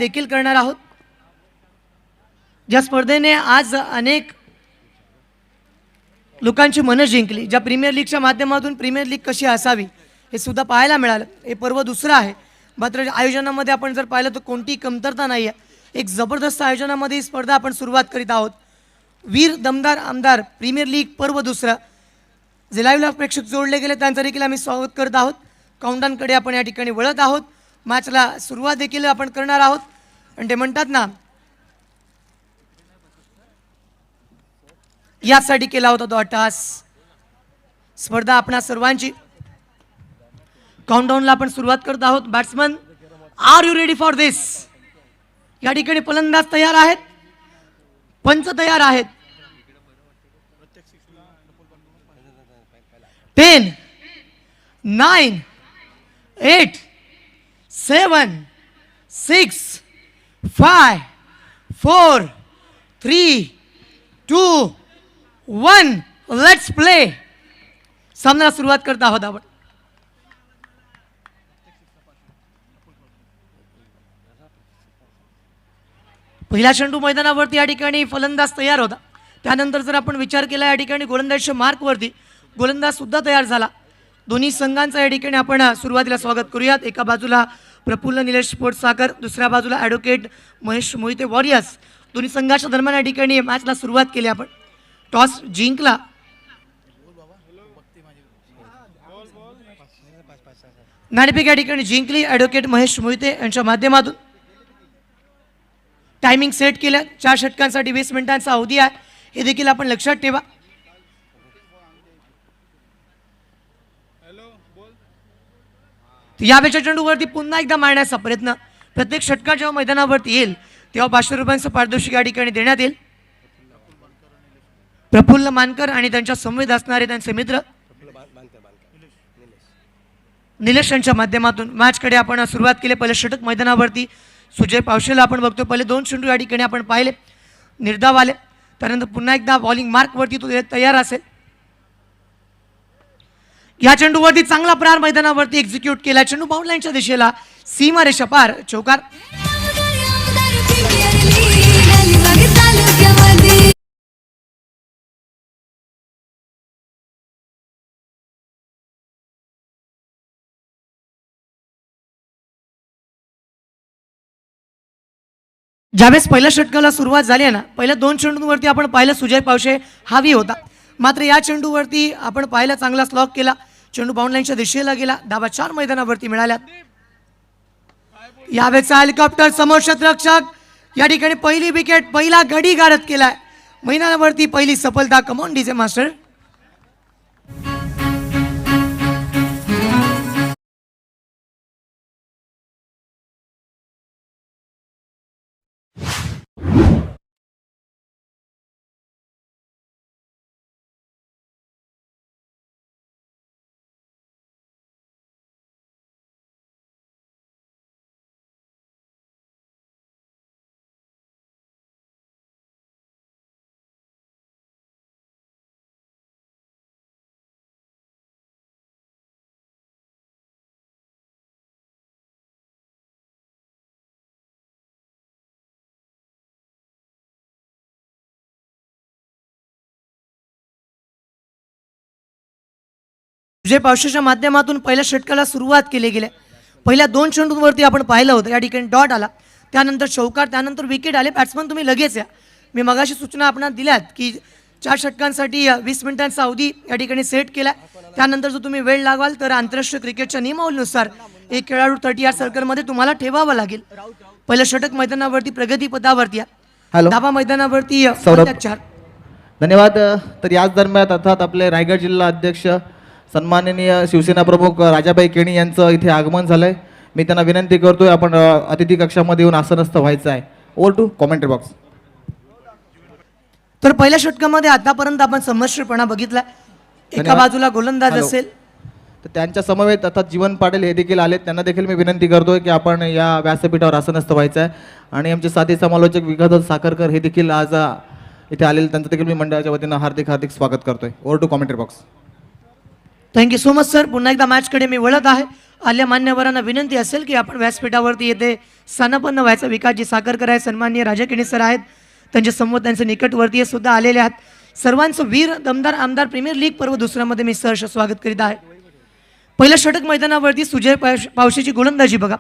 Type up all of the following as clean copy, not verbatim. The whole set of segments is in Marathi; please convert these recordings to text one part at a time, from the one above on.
देखील करणार आहोत। ज्या स्पर्धेने आज अनेक लोकांची मनं जिंकली, ज्या प्रीमियर लीगच्या माध्यमातून प्रीमियर लीग कशी असावी हे सुद्धा पाहायला मिळालं। हे पर्व दुसरं आहे, मात्र आयोजनामध्ये आपण जर पाहिलं तर कोणतीही कमतरता नाही आहे। एक जबरदस्त आयोजनामध्ये ही स्पर्धा आपण सुरुवात करीत आहोत। वीर दमदार आमदार प्रीमियर लीग पर्व दुसरा जे लाईव्ह प्रेक्षक जोडले गेले त्यांचं देखील आम्ही स्वागत करत आहोत। काउंटडाऊनकडे आपण या ठिकाणी वळत आहोत। मॅचला सुरुवात देखील आपण करणार आहोत आणि ते म्हणतात ना, यासाठी केला होता तो अट्टहास। स्पर्धा आपणा सर्वांची काउंटडाऊनला आपण सुरुवात करत आहोत। Batsman, are you ready for this? या ठिकाणी फलंदाज तयार आहेत, पंच तयार आहेत। 10 9 8 7 6 5 4 3 2 1 लेट्स प्ले। सामन्याला सुरुवात करत आहोत आपण। पहिला चेंडू मैदानावरती या ठिकाणी फलंदाज तयार होता। त्यानंतर जर आपण विचार केला या ठिकाणी गोलंदाजीच्या मार्कवरती गोलंदाज सुद्धा तयार झाला। दोन्ही संघांचा या ठिकाणी आपण सुरुवातीला स्वागत करूयात। एका बाजूला प्रफुल्ल निलेश स्पोर्ट्स दुसऱ्या बाजूला ॲडव्होकेट महेश मोहिते वॉरियर्स। दोन्ही संघाच्या दरम्यान या ठिकाणी मॅचला सुरुवात केली आपण। टॉस जिंकला नाणेफेक या ठिकाणी जिंकली ॲडव्होकेट महेश मोहिते यांच्या माध्यमातून। टायमिंग सेट केलं, 4 षटकांसाठी 20 मिनिटांचा अवधी आहे, हे देखील आपण लक्षात ठेवा। यावेळच्या चेंडूवरती पुन्हा एकदा मारण्याचा प्रयत्न। प्रत्येक षटकार जेव्हा मैदानावरती येईल तेव्हा 500 रुपयांचं पारितोषिक या ठिकाणी देण्यात येईल। प्रफुल्ल मानकर आणि त्यांच्या समवेत असणारे त्यांचे मित्र निलेश यांच्या माध्यमातून मॅचकडे आपण सुरुवात केली। पहिले षटक मैदानावरती सुजय पावशेला आपण बघतो। पहिले 2 चेंडू या ठिकाणी आपण पाहिले, निर्धाव आले। त्यानंतर पुन्हा एकदा बॉलिंग मार्कवरती तो तयार असेल। या चेंडूवरती चांगला प्रहार मैदानावरती एक्झिक्यूट केला। चेंडू बाउंड लाईनच्या दिशेला, सीमा रेषा पार, चौकार। ज्यावेळेस पहिल्या षटकाला सुरुवात झाली आहे ना, पहिल्या 2 चेंडूंवरती आपण पाहिलं सुजय पावशे हावी होता, मात्र या चेंडूवरती आपण पाहिलं चांगला स्लॉक केला। चेंडू बाउंड लाईनच्या दिशेला गेला, धावा 4 मैदानावरती मिळाल्या। यावेळेचा हेलिकॉप्टर समोर क्षेत्ररक्षक या ठिकाणी पहिली विकेट, पहिला गडी गारद केलाय मैदानावरती, पहिली सफलता। Come on DJ master. सुजय पावशेच्या माध्यमातून पहिल्या षटकाला सुरुवात केली गेली। पहिल्या 2 चेंडूंवरती आपण पाहिलं होतं या ठिकाणी डॉट आला, त्यानंतर चौकार, त्यानंतर विकेट आले। बॅट्समन तुम्ही लगेच या। मी मगाशी सूचना आपणास दिल्यात की 4 षटकांसाठी 20 मिनिटांचा अवधी या ठिकाणी सेट केला। त्यानंतर जर तुम्ही वेळ लागाल तर आंतरराष्ट्रीय क्रिकेटच्या नियमावलीनुसार एक खेळाडू 30 सर्कलमध्ये तुम्हाला ठेवावा लागेल। पहिलं षटक मैदानावरती प्रगती पदावरती आहे, धावा मैदानावरती 4। धन्यवाद। तर याच दरम्यान अर्थात आपले रायगड जिल्हा अध्यक्ष सन्माननीय शिवसेना प्रमुख राजाभाई केणी यांचं इथे आगमन झालंय। मी त्यांना विनंती करतोय आपण अतिथी कक्षामध्ये येऊन आसनस्थ व्हायचं आहे। Over to commentary box. तर पहिल्या षटकामध्ये आतापर्यंत आपण समश्रपणा बघितला। एका बाजूला गोलंदाज असेल तर त्यांच्या समवेत अर्थात जीवन पाटील हे देखील आले। त्यांना देखील मी विनंती करतोय की आपण या व्यासपीठावर आसनस्थ व्हायचं आहे। आणि आमचे साथी समालोचक विकास साखरकर हे देखील आज इथे आलेले, त्यांचं देखील मी मंडळाच्या वतीनं हार्दिक स्वागत करतोय। Over to commentary box. Thank you so much sir. पुन्हा एकदा मॅचकडे मी वळत आहे। आल्या मान्यवरांना विनंती असेल की आपण व्यासपीठावरती येथे सन्नपन्न व्हायचा. विकासजी साखरकर आहे, सन्माननीय राजा केणी सर आहेत, त्यांच्या समोर त्यांचे निकटवर्तीय सुद्धा आलेले आहेत. सर्वांचं वीर दमदार आमदार प्रीमियर लीग पर्व दुसऱ्यामध्ये मी सहर्ष स्वागत करीत आहे. पहिलं षटक मैदानावरती सुजय पावशीची गोलंदाजी बघा.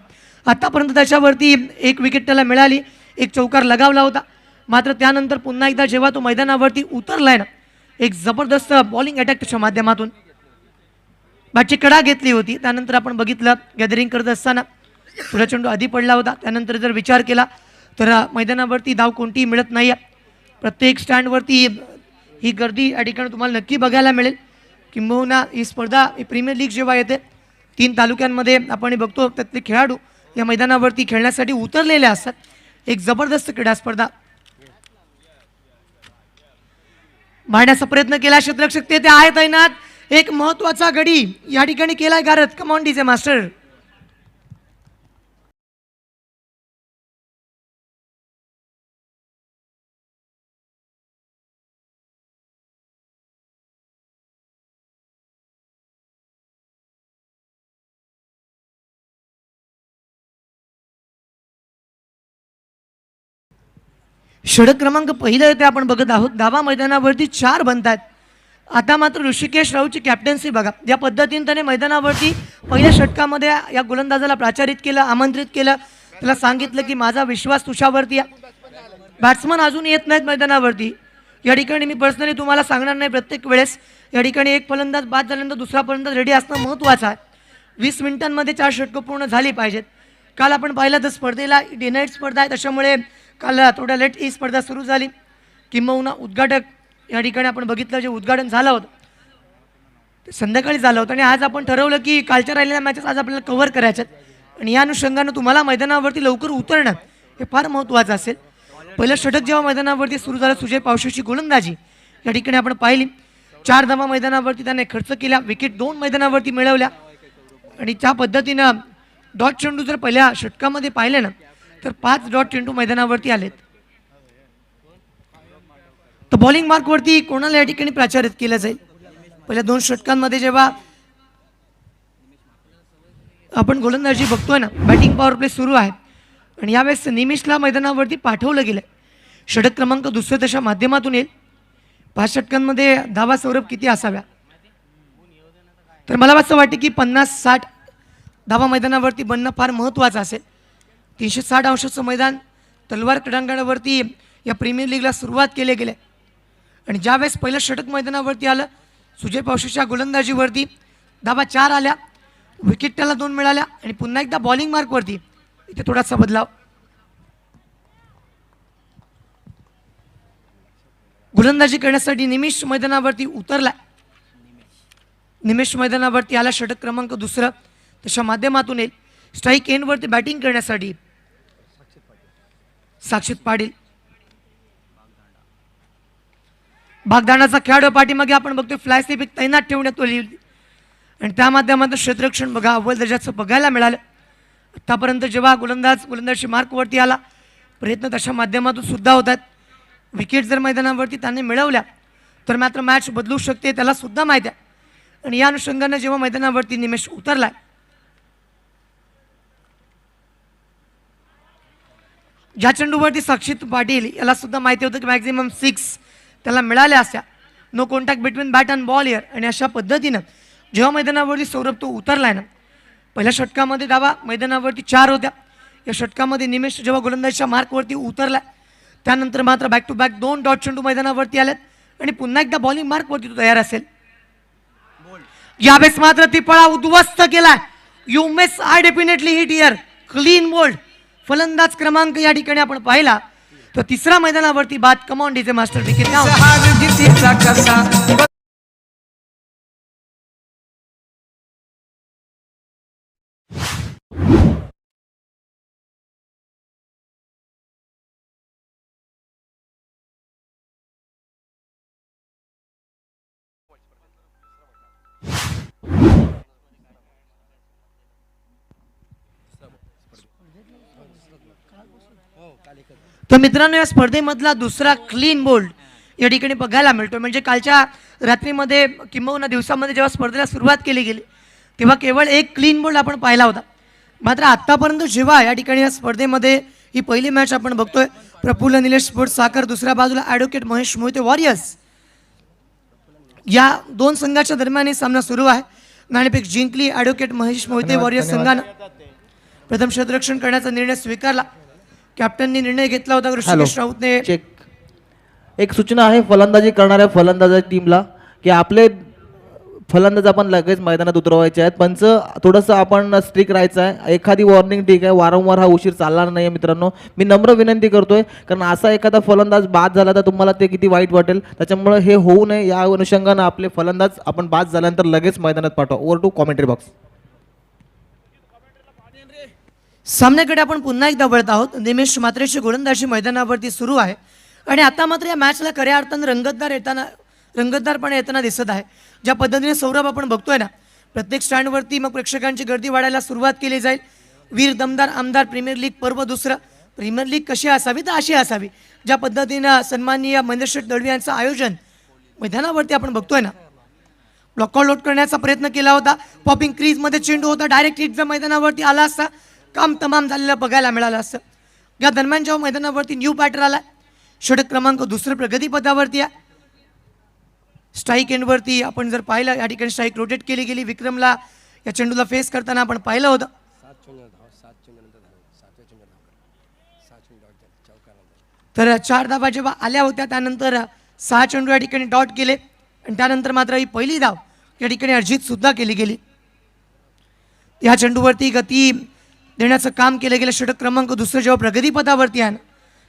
आतापर्यंत त्याच्यावरती एक विकेट त्याला मिळाली, एक चौकार लगावला होता. मात्र त्यानंतर पुन्हा एकदा जेव्हा तो मैदानावरती उतरलाय ना, एक जबरदस्त बॉलिंग अटॅक त्याच्या माध्यमातून बॅटची कडा घेतली होती. त्यानंतर आपण बघितलं गॅदरिंग करत असताना पुढे चेंडू आधी पडला होता. त्यानंतर जर विचार केला तर मैदानावरती धाव कोणतीही मिळत नाही आहे. प्रत्येक स्टँडवरती ही गर्दी या ठिकाणी तुम्हाला नक्की बघायला मिळेल. किंबहुना ही स्पर्धा ही प्रीमियर लीग जेव्हा येते 3 तालुक्यांमध्ये आपण बघतो त्यातले खेळाडू या मैदानावरती खेळण्यासाठी उतरलेले असतात. एक जबरदस्त क्रीडा स्पर्धा मांडण्याचा प्रयत्न केला. क्षेत्ररक्षक ते आहे तैनात. एक महत्वाचा गडी या ठिकाणी केलाय गारद. Come on DJ master. षटक क्रमांक पहिलं येथे आपण बघत आहोत. धावा मैदानावरती 4 बनतात. आता मात्र ऋषिकेश राऊची कॅप्टन्सी बघा. ज्या पद्धतीने त्याने मैदानावरती पहिल्या षटकामध्ये या गोलंदाजाला प्राचारित केलं, आमंत्रित केलं, त्याला सांगितलं की माझा विश्वास तुझ्यावरती आहे. बॅट्समन अजून येत नाहीत मैदानावरती. या ठिकाणी मी पर्सनली तुम्हाला सांगणार नाही, प्रत्येक वेळेस या ठिकाणी एक फलंदाज बाद झाल्यानंतर दुसरा फलंदाज रेडी असणं महत्त्वाचं आहे. 20 मिनिटांमध्ये 4 षटकं पूर्ण झाली पाहिजेत. काल आपण पाहिलं तर स्पर्धेला डे नाईट स्पर्धा आहे, त्याच्यामुळे काल थोड्या लेट ही स्पर्धा सुरू झाली. किंबहुना उद्घाटक या ठिकाणी आपण बघितलं जे उद्घाटन झालं होतं ते संध्याकाळी झालं होतं. आणि आज आपण ठरवलं की कालच्या राहिलेल्या मॅचेस आज आपल्याला कव्हर करायच्यात. आणि या अनुषंगानं तुम्हाला मैदानावरती लवकर उतरणं हे फार महत्त्वाचं असेल. पहिलं षटक जेव्हा मैदानावरती सुरू झालं, सुजय पावशीची गोलंदाजी या ठिकाणी आपण पाहिली. 4 धावा मैदानावरती त्याने खर्च केल्या, विकेट 2 मैदानावरती मिळवल्या. आणि त्या पद्धतीनं डॉट चेंडू जर पहिल्या षटकामध्ये पाहिले ना तर 5 डॉट चेंडू मैदानावरती आलेत. तर बॉलिंग मार्कवरती कोणाला या ठिकाणी प्राचारित केलं जाईल. पहिल्या 2 षटकांमध्ये जेव्हा आपण गोलंदाजी बघतोय ना, बॅटिंग पॉवर प्ले सुरू आहे आणि यावेळेस निमिषला मैदानावरती पाठवलं गेलं. षटक क्रमांक दुसऱ्या त्याच्या माध्यमातून येईल. 5 षटकांमध्ये धावा सौरभ किती असाव्या, तर मला असं वाटतं की 50-60 धावा मैदानावरती बनणं फार महत्त्वाचं असेल. 360 अंशाचं मैदान तलवार क्रीडांगणावरती या प्रीमियर लीगला सुरुवात केले गेले. आणि ज्यावेळेस पहिलं षटक मैदानावरती आलं, सुजय पावशीच्या गोलंदाजीवरती धावा 4 आल्या, विकेट त्याला 2 मिळाल्या. आणि पुन्हा एकदा बॉलिंग मार्कवरती इथे थोडासा बदलाव. गोलंदाजी करण्यासाठी निमिष मैदानावरती उतरला. निमिष मैदानावरती आला. षटक क्रमांक दुसरं त्याच्या माध्यमातून येईल. स्ट्राईक एंडवरती बॅटिंग करण्यासाठी साक्षीत पाटील. भागदाण्याचा खेळाडू पाठीमागे आपण बघतोय फ्लाय स्लिप तैनात ठेवण्यात आली होती. आणि त्या माध्यमातून क्षेत्ररक्षण बघा अव्वल दर्जाचं बघायला मिळालं. आतापर्यंत जेव्हा गोलंदाजी मार्कवरती आला, प्रयत्न त्याच्या माध्यमातून सुद्धा होतात. विकेट जर मैदानावरती त्याने मिळवल्या तर मात्र मॅच बदलू शकते, त्याला सुद्धा माहिती आहे. आणि या अनुषंगाने जेव्हा मैदानावरती निमेष उतरलाय, ज्या चेंडूवरती साक्षीत पाटील याला सुद्धा माहिती होतं की मॅक्झिमम 6 त्याला मिळाल्या असत्या, no contact between bat and ball here. आणि अशा पद्धतीनं जेव्हा मैदानावरती सौरभ तो उतरलाय ना, पहिल्या षटकामध्ये धावा मैदानावरती 4 होत्या. या षटकामध्ये निमेष जेव्हा गोलंदाजीच्या मार्कवरती उतरला, त्यानंतर मात्र बॅक टू बॅक 2 डॉट चेंडू मैदानावरती आल्यात. आणि पुन्हा एकदा बॉलिंग मार्कवरती तो तयार असेल. यावेळेस मात्र ती पळा उद्ध्वस्त केलाय. You miss I definitely hit here, clean bowled. फलंदाज क्रमांक या ठिकाणी आपण पाहिला तर तिसरा मैदानावरती बाद. कम ऑन डीजे मास्टर. विकेट तर मित्रांनो, या स्पर्धेमधला दुसरा क्लीन बोल्ड या ठिकाणी बघायला मिळतो. म्हणजे कालच्या रात्रीमध्ये किंबहुना दिवसामध्ये जेव्हा स्पर्धेला सुरुवात केली गेली तेव्हा केवळ एक क्लीन बोल्ड आपण पाहिला होता. मात्र आत्तापर्यंत जेव्हा या ठिकाणी या स्पर्धेमध्ये ही पहिली मॅच आपण बघतोय, प्रफुल्ल निलेश स्पोर्ट्स साखर, दुसऱ्या बाजूला ॲडव्होकेट महेश मोहिते वॉरियर्स, या दोन संघाच्या दरम्यान हे सामना सुरू आहे. नाणेफेक जिंकली ॲडव्होकेट महेश मोहिते वॉरियर्स संघानं. प्रथम क्षेत्ररक्षण करण्याचा निर्णय स्वीकारला. कॅप्टननी निर्णय घेतला होता ऋषिकेश राऊतने. चेक. एक सूचना आहे फलंदाजी करणाऱ्या फलंदाजाच्या टीमला की आपले फलंदाज आपण लगेच मैदानात उतरवायचे आहेत. पंच थोडंसं आपण स्ट्रिक राहायचं आहे. एखादी वॉर्निंग ठीक आहे, वारंवार हा उशीर चालणार नाही आहे मित्रांनो. मी नम्र विनंती करतोय, कारण असा एखादा फलंदाज बाद झाला तर तुम्हाला ते किती वाईट वाटेल. त्याच्यामुळे हे होऊ नये या अनुषंगानं आपले फलंदाज आपण बाद झाल्यानंतर लगेच मैदानात पाठवा. Over to commentary box. सामन्याकडे आपण पुन्हा एकदा वळत आहोत. निमेश मात्रेची गोलंदाजी मैदानावरती सुरू आहे आणि आता मात्र या मॅचला खऱ्या अर्थानं रंगतदारपणे येताना दिसत आहे. ज्या पद्धतीने सौरभ आपण बघतोय ना, प्रत्येक स्टँडवरती मग प्रेक्षकांची गर्दी वाढायला सुरुवात केली जाईल. वीर दमदार आमदार प्रीमियर लीग पर्व दुसरं. प्रीमियर लीग कशी असावी तर अशी असावी. ज्या पद्धतीनं सन्माननीय महेंद्र शेठ दळवी यांचं आयोजन मैदानावरती आपण बघतोय ना, ब्लॉकआउट लोट करण्याचा प्रयत्न केला होता. पॉपिंग क्रीजमध्ये चेंडू होता, डायरेक्ट हिट जर मैदानावरती आला असता काम तमाम झालेलं बघायला मिळालं असतं. या दरम्यान जेव्हा मैदानावरती न्यू बॅटर आला, षटक क्रमांक दुसरं प्रगतीपथावरती आहे. स्ट्राईक एंडवरती आपण जर पाहिलं, या ठिकाणी स्ट्राईक रोटेट केली गेली. विक्रमला या चेंडूला फेस करताना आपण पाहिलं होतं. तर 4 धावा जेव्हा आल्या होत्या त्यानंतर 6 चेंडू या ठिकाणी डॉट केले आणि त्यानंतर मात्र ही पहिली धाव या ठिकाणी अर्जित सुद्धा केली गेली. या चेंडूवरती गती देण्याचं काम केलं गेलं. षटक क्रमांक दुसरं जेव्हा प्रगतीपथावरती आहे,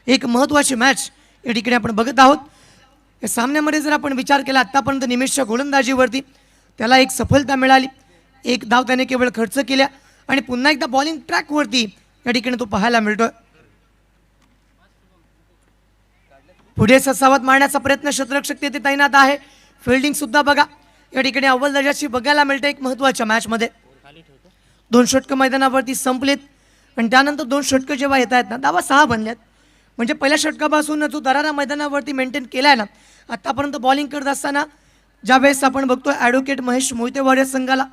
एक महत्त्वाची मॅच या ठिकाणी आपण बघत आहोत. या सामन्यामध्ये जर आपण विचार केला आत्तापर्यंत निमेशच्या गोलंदाजीवरती त्याला एक सफलता मिळाली. एक धाव त्याने केवळ खर्च केल्या आणि पुन्हा एकदा बॉलिंग ट्रॅकवरती या ठिकाणी तो पाहायला मिळतोय. पुढे ससावत मारण्याचा प्रयत्न क्षेत्ररक्षक तेथे तैनात आहे. फिल्डिंग सुद्धा बघा या ठिकाणी अव्वल दर्जाची बघायला मिळते. एक महत्त्वाच्या मॅचमध्ये 2 षटकं मैदानावरती संपलेत आणि त्यानंतर 2 षटकं जेव्हा येत आहेत ना, धावा 6 बनल्यात. म्हणजे पहिल्या षटकापासून जो दरारा मैदानावरती मेंटेन केला आहे ना आत्तापर्यंत बॉलिंग करत असताना, ज्यावेळेस आपण बघतोय ॲडव्होकेट महेश मोहिते वॉरियर्स संघाला.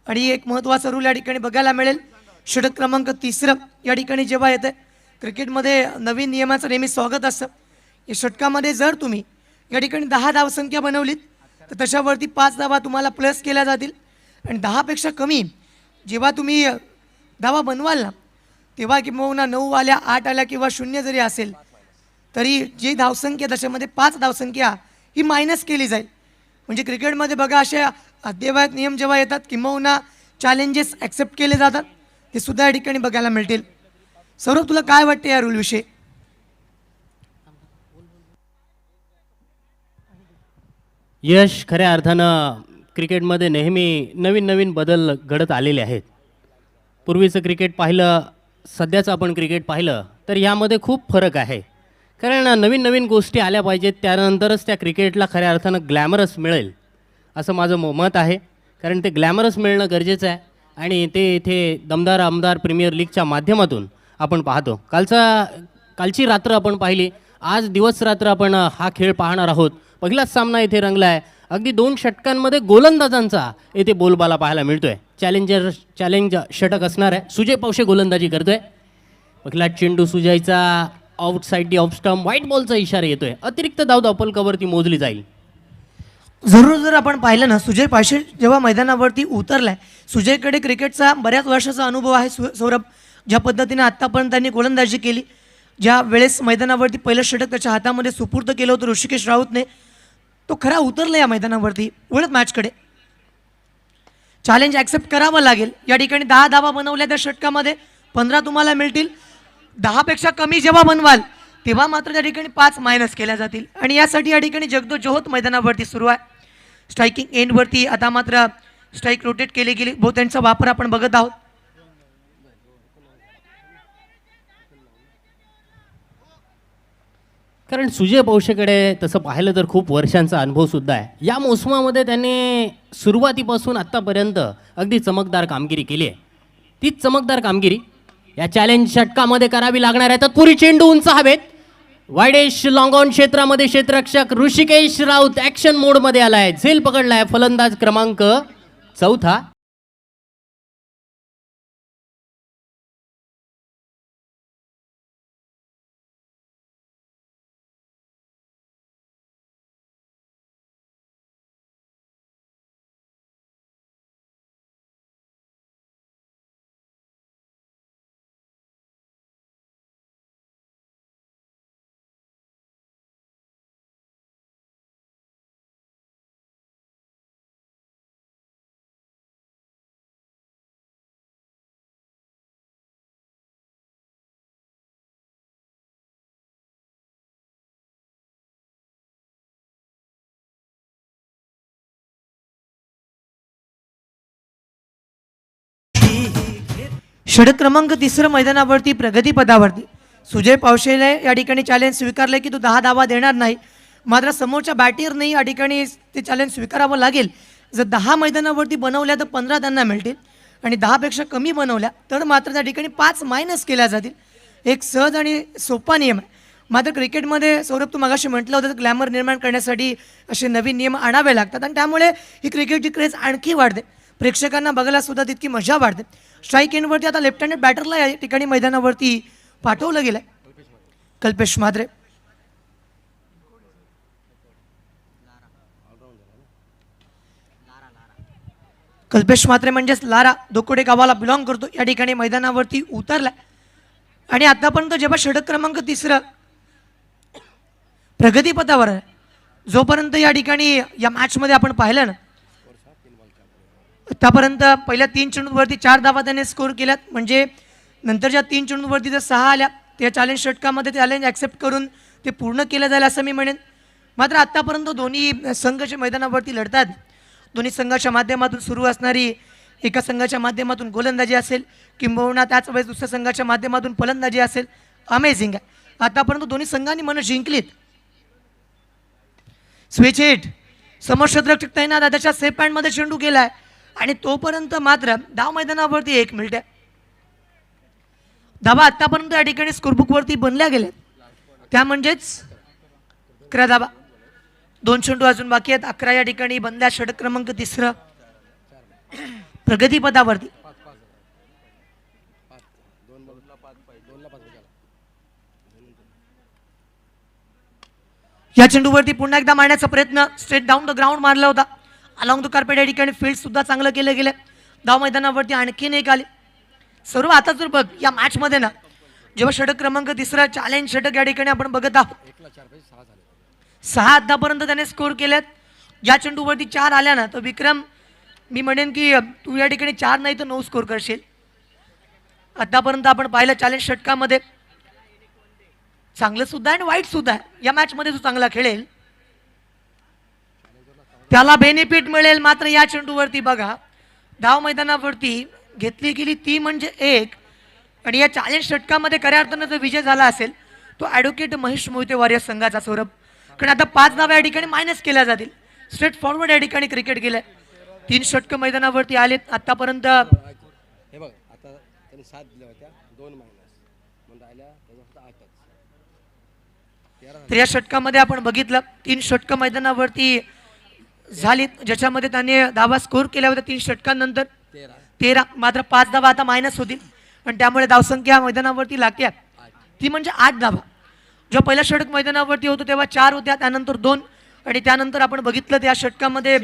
आणि एक महत्त्वाचा रूल या ठिकाणी बघायला मिळेल. षटक क्रमांक 3 या ठिकाणी जेव्हा येतं, क्रिकेटमध्ये नवीन नियमाचं नेहमी स्वागत असतं. या षटकामध्ये जर तुम्ही या ठिकाणी 10 धावसंख्या बनवलीत तर त्याच्यावरती 5 धावा तुम्हाला प्लस केल्या जातील आणि 10पेक्षा कमी जेव्हा तुम्ही धावा बनवाल ना, तेव्हा किंवा 9 आल्या, 8 आल्या किंवा 0 जरी असेल तरी जी धावसंख्या त्याच्यामध्ये 5 धावसंख्या ही मायनस केली जाईल. म्हणजे क्रिकेटमध्ये बघा असे अद्ययावत नियम जेव्हा येतात किंवा चॅलेंजेस ॲक्सेप्ट केले जातात, ते सुद्धा या ठिकाणी बघायला मिळतील. सौरभ, तुला काय वाटते या रूलविषयी? यश, खऱ्या अर्थानं क्रिकेटमध्ये नेहमी नवीन नवीन बदल घडत आलेले आहेत. पूर्वीचं क्रिकेट पाहिलं, सध्याचं आपण क्रिकेट पाहिलं तर यामध्ये खूप फरक आहे. कारण नवीन नवीन गोष्टी आल्या पाहिजेत, त्यानंतरच त्या क्रिकेटला खऱ्या अर्थानं ग्लॅमरस मिळेल असं माझं मत आहे. कारण ते ग्लॅमरस मिळणं गरजेचं आहे आणि ते इथे दमदार आमदार प्रीमियर लीगच्या माध्यमातून आपण पाहतो. कालची रात्र आपण पाहिली, आज दिवस रात्र आपण हा खेळ पाहणार आहोत. पहिलाच सामना इथे रंगला आहे. अगदी 2 षटकांमध्ये गोलंदाजांचा येथे बोलबाला पाहायला मिळतोय. चॅलेंज षटक असणार आहे. सुजय पावशे गोलंदाजी करतोय. पहिला चेंडू सुजयचा outside the off stump, white बॉलचा इशारा येतोय. अतिरिक्त धाव अपलकावरती मोजली जाईल. जर आपण पाहिलं ना, सुजय पावशे जेव्हा मैदानावरती उतरलाय, सुजयकडे क्रिकेटचा बऱ्याच वर्षाचा अनुभव आहे. सौरभ, ज्या पद्धतीने आत्तापर्यंत त्यांनी गोलंदाजी केली, ज्या वेळेस मैदानावरती पहिलं षटक त्याच्या हातामध्ये सुपूर्द केलं होतं ऋषिकेश राऊतने, तो खरा उतरला या मैदानावरती. उलट मॅचकडे चॅलेंज ॲक्सेप्ट करावं लागेल. या ठिकाणी 10 धावा बनवल्या त्या षटकामध्ये, 15 तुम्हाला मिळतील. 10पेक्षा कमी जेव्हा बनवाल तेव्हा मात्र त्या ठिकाणी 5 मायनस केल्या जातील. आणि यासाठी या ठिकाणी जगदोजहद मैदानावरती सुरू आहे. स्ट्रायकिंग एंडवरती आता मात्र स्ट्राईक रोटेट केली गेली, त्यांचा वापर आपण बघत आहोत. कारण सुजय पावशेकडे तसं पाहिलं तर खूप वर्षांचा अनुभवसुद्धा आहे. या मोसमामध्ये त्यांनी सुरुवातीपासून आत्तापर्यंत अगदी चमकदार कामगिरी केली आहे. तीच चमकदार कामगिरी या चॅलेंज षटकामध्ये करावी लागणार आहे. तत्पुरी चेंडू उंच हवेत, वायडेश लॉंग ऑन क्षेत्रामध्ये क्षेत्ररक्षक ऋषिकेश राऊत ॲक्शन मोडमध्ये आलाय. झेल पकडलाय फलंदाज क्रमांक 4. षटक क्रमांक 3 मैदानावरती प्रगतीपदावरती सुजय पावशेने या ठिकाणी चॅलेंज स्वीकारले की तो 10 धावा देणार नाही. मात्र समोरच्या बॅटरनेही या ठिकाणी ते चॅलेंज स्वीकारावं लागेल. जर 10 मैदानावरती बनवल्या तर 15 त्यांना मिळतील आणि 10पेक्षा कमी बनवल्या तर मात्र त्या ठिकाणी 5 मायनस केल्या जातील. एक सहज आणि सोपा नियम आहे. मात्र क्रिकेटमध्ये सौरभ तू मगाशी म्हटलं होतं ग्लॅमर निर्माण करण्यासाठी असे नवीन नियम आणावे लागतात आणि त्यामुळे ही क्रिकेटची क्रेज आणखी वाढते. प्रेक्षकांना बघायला सुद्धा तितकी मजा वाढते. स्ट्राईक एंडवरती आता लेफ्ट हँडेड बॅटरला या ठिकाणी मैदानावरती पाठवलं गेलं आहे कल्पेश म्हात्रे. कल्पेश म्हात्रे म्हणजेच लारा दोकोडे गावाला बिलॉंग करतो या ठिकाणी मैदानावरती उतरला आणि आतापर्यंत जेव्हा षटक क्रमांक 3 प्रगतीपथावर आहे जोपर्यंत या ठिकाणी या मॅचमध्ये आपण पाहिलं ना आतापर्यंत पहिल्या 3 चेंडूंवरती 4 धावा त्याने स्कोर केल्यात. म्हणजे नंतरच्या 3 चेंडूंवरती जर 6 आल्या त्या चॅलेंज षटकामध्ये ते चॅलेंज ॲक्सेप्ट करून ते पूर्ण केलं जाईल असं मी म्हणेन. मात्र आत्तापर्यंत दोन्ही संघ जे मैदानावरती लढतात दोन्ही संघाच्या माध्यमातून सुरू असणारी एका संघाच्या माध्यमातून गोलंदाजी असेल किंबहुना त्याच वेळेस दुसऱ्या संघाच्या माध्यमातून फलंदाजी असेल अमेझिंग आहे. आतापर्यंत दोन्ही संघांनी मनं जिंकलीत. स्विच हिट समोर शतक तैनात आहे त्याच्या सेफ पॅन्टमध्ये चेंडू गेलाय आणि तोपर्यंत मात्र धाव मैदानावरती 1 मिनिट आहे. धावा आतापर्यंत या ठिकाणी स्कोरबुकवरती बनल्या गेल्या त्या म्हणजेच 11 धावा. 2 चेंडू अजून बाकी आहेत. 11 या ठिकाणी बनल्या षटक क्रमांक 3 प्रगतीपथावरती. या चेंडूवरती पुन्हा एकदा मारण्याचा प्रयत्न स्ट्रेट डाऊन द ग्राउंड मारला होता. अलॉंग द कार्पेट या ठिकाणी फील्ड सुद्धा चांगलं केलं गेलं. धाव मैदानावरती आणखीन एक आली. सर्व आता जर बघ या मॅचमध्ये ना जेव्हा षटक क्रमांक 3 चॅलेंज षटक या ठिकाणी आपण बघत आहोत 6 आतापर्यंत त्याने स्कोर केलेत. ज्या चेंडूवरती 4 आल्या ना तर विक्रम मी म्हणेन की तू या ठिकाणी 4 नाही तर 9 स्कोर करशील. आतापर्यंत आपण पाहिलं चॅलेंज षटकामध्ये चांगलं सुद्धा आहे आणि वाईट सुद्धा आहे. या मॅचमध्ये जो चांगला खेळेल त्याला बेनिफिट मिळेल. मात्र या चेंडूवरती बघा धाव मैदानावरती घेतली गेली ती म्हणजे 1 आणि या चॅलेंज षटकामध्ये खऱ्या अर्थानं जर विजय झाला असेल तो ॲडव्होकेट महेश मोहिते वारियर संघाचा सौरभ. कारण आता 5 धावा या ठिकाणी मायनस केल्या जातील. स्ट्रेट फॉरवर्ड या ठिकाणी क्रिकेट गेलंय. 3 षटकं मैदानावरती आलेत आतापर्यंत. हे बघ आता त्यांनी 7 दिल्या होत्या 2 मायनस म्हणजे आल्या त्याच्या 8च. तर या षटकामध्ये आपण बघितलं 3 षटकं मैदानावरती झालीत ज्याच्यामध्ये त्याने धावा स्कोर केल्या होत्या 3 षटकांनंतर 13. मात्र 5 धावा आता मायनस होतील आणि त्यामुळे धावसंख्या मैदानावरती लागते ती म्हणजे 8 धावा. जेव्हा पहिला षटक मैदानावरती होतो तेव्हा 4 होत्या त्यानंतर 2 आणि त्यानंतर आपण बघितलं त्या षटकामध्ये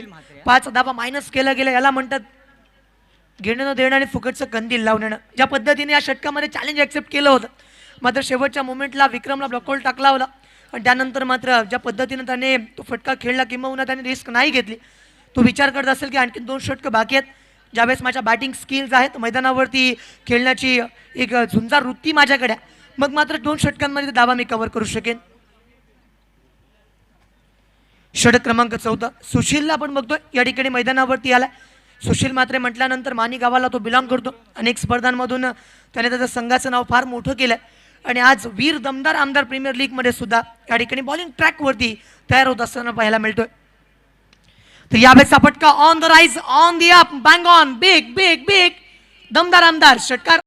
5 धावा मायनस केल्या गेल्या. याला म्हणतात घेणं न देणं आणि फुकटचं कंदील लावणं. ज्या पद्धतीने या षटकामध्ये चॅलेंज ॲक्सेप्ट केलं होतं मात्र शेवटच्या मोमेंटला विक्रमला ब्लॉकआउट टाकला होता आणि त्यानंतर मात्र ज्या पद्धतीने त्याने तो फटका खेळला किंवा त्याने रिस्क नाही घेतली. तो विचार करत असेल की आणखी 2 षटकं बाकी आहेत. ज्यावेळेस माझ्या बॅटिंग स्किल्स आहेत मैदानावरती खेळण्याची एक झुंजार वृत्ती माझ्याकडे मग मात्र 2 षटकांमध्ये दावा मी कव्हर करू शकेन. षटक क्रमांक 14 सुशीलला आपण बघतोय या ठिकाणी मैदानावरती आलाय. सुशील मात्रे म्हटल्यानंतर मानी गावाला तो बिलॉंग करतो. अनेक स्पर्धांमधून त्याने त्याचं संघाचं नाव फार मोठं केलंय आणि आज वीर दमदार आमदार प्रीमियर लीगमध्ये सुद्धा या ठिकाणी बॉलिंग ट्रॅकवरती तयार होत असताना पाहायला मिळतोय. तर यावेळेस फटका on the rise on the up bang on big big big दमदार आमदार षटकार.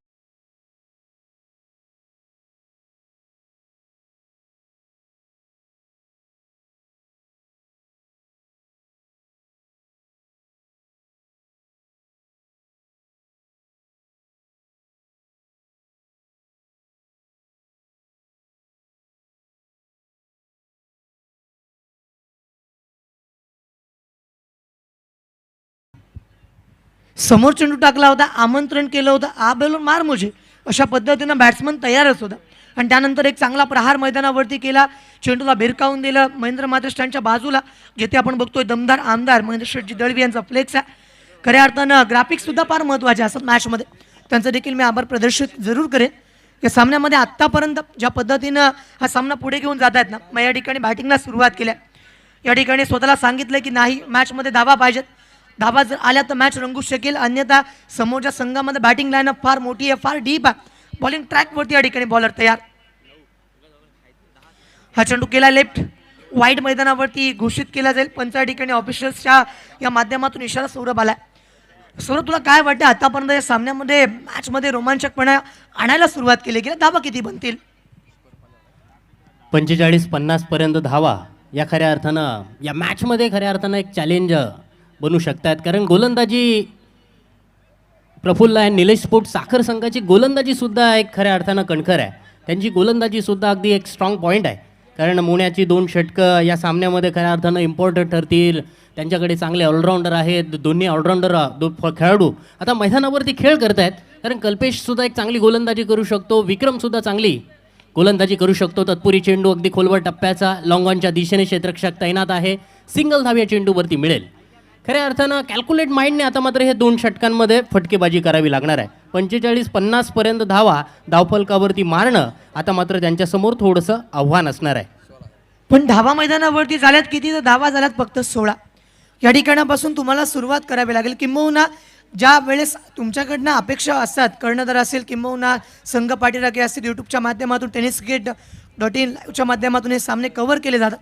समोर चेंडू टाकला होता आमंत्रण केलं होतं आ बेलून मार मुझे अशा पद्धतीनं बॅट्समन तयारच होता आणि त्यानंतर एक चांगला प्रहार मैदानावरती केला. चेंडूला भिरकावून दिलं महेंद्र मात्रे स्टँडच्या बाजूला जिथे आपण बघतोय दमदार आमदार महेंद्र शेठजी दळवी यांचा फ्लेक्स आहे. खऱ्या अर्थानं ग्राफिक्स सुद्धा फार महत्त्वाचे असतात मॅचमध्ये. त्यांचं देखील मी आभार प्रदर्शित जरूर करेन. या सामन्यामध्ये आत्तापर्यंत ज्या पद्धतीनं हा सामना पुढे घेऊन जात आहेत ना मग या ठिकाणी बॅटिंगला सुरुवात केल्या. या ठिकाणी स्वतःला सांगितलं की नाही मॅचमध्ये धावा पाहिजेत. धावा जर आल्या तर मॅच रंगू शकेल, अन्यथा समोरच्या संघामध्ये बॅटिंग लाईनअप फार मोठी आहे, फार डीप आहे. बॉलिंग ट्रॅकवरती या ठिकाणी बॉलर तयार. हा चेंडू केला लेफ्ट, वाईड मैदानावरती घोषित केला जाईल. पंच या ठिकाणी ऑफिशियल्सच्या या माध्यमातून इशारा सौरभ आलाय. सौरभ, तुला काय वाटतं आतापर्यंत या सामन्यामध्ये मॅचमध्ये रोमांचकपणा आणायला सुरुवात केली गेली, धावा किती बनतील? 45-50 पर्यंत धावा या खऱ्या अर्थानं या मॅचमध्ये खऱ्या अर्थानं एक चॅलेंज बनू शकतात. कारण गोलंदाजी प्रफुल्ल आणि निलेश स्पोर्ट साखर संघाची गोलंदाजी सुद्धा एक खऱ्या अर्थानं कणखर आहे. त्यांची गोलंदाजी सुद्धा अगदी एक स्ट्रॉंग पॉईंट आहे. कारण मोन्याची 2 षटकं या सामन्यामध्ये खऱ्या अर्थानं इम्पॉर्टंट ठरतील. त्यांच्याकडे चांगले ऑलराऊंडर आहेत, दोन्ही ऑलराऊंडर खेळाडू आता मैदानावरती खेळ करतायत. कारण कल्पेश सुद्धा एक चांगली गोलंदाजी करू शकतो, विक्रम सुद्धा चांगली गोलंदाजी करू शकतो. तत्पुरी चेंडू अगदी खोलवर टप्प्याचा लॉंगॉनच्या दिशेने क्षेत्ररक्षक तैनात आहे. सिंगल धाव या चेंडूवरती मिळेल. खऱ्या अर्थानं कॅल्क्युलेट माइंडने आता मात्र हे 2 षटकांमध्ये फटकेबाजी करावी लागणार आहे. 45-50 पर्यंत धावा धावफलकावरती मारणं आता मात्र त्यांच्यासमोर थोडंसं आव्हान असणार आहे. पण धावा मैदानावरती झाल्यात किती, तर धावा झाल्यात फक्त 16. या ठिकाणापासून तुम्हाला सुरुवात करावी लागेल. किंबहुना ज्या वेळेस तुमच्याकडनं अपेक्षा असतात, कर्णधार असेल किंबहुना संघ पाठीराखे असतील, यूट्यूबच्या माध्यमातून tenniscricket.in लाईव्हच्या माध्यमातून हे सामने कव्हर केले जातात.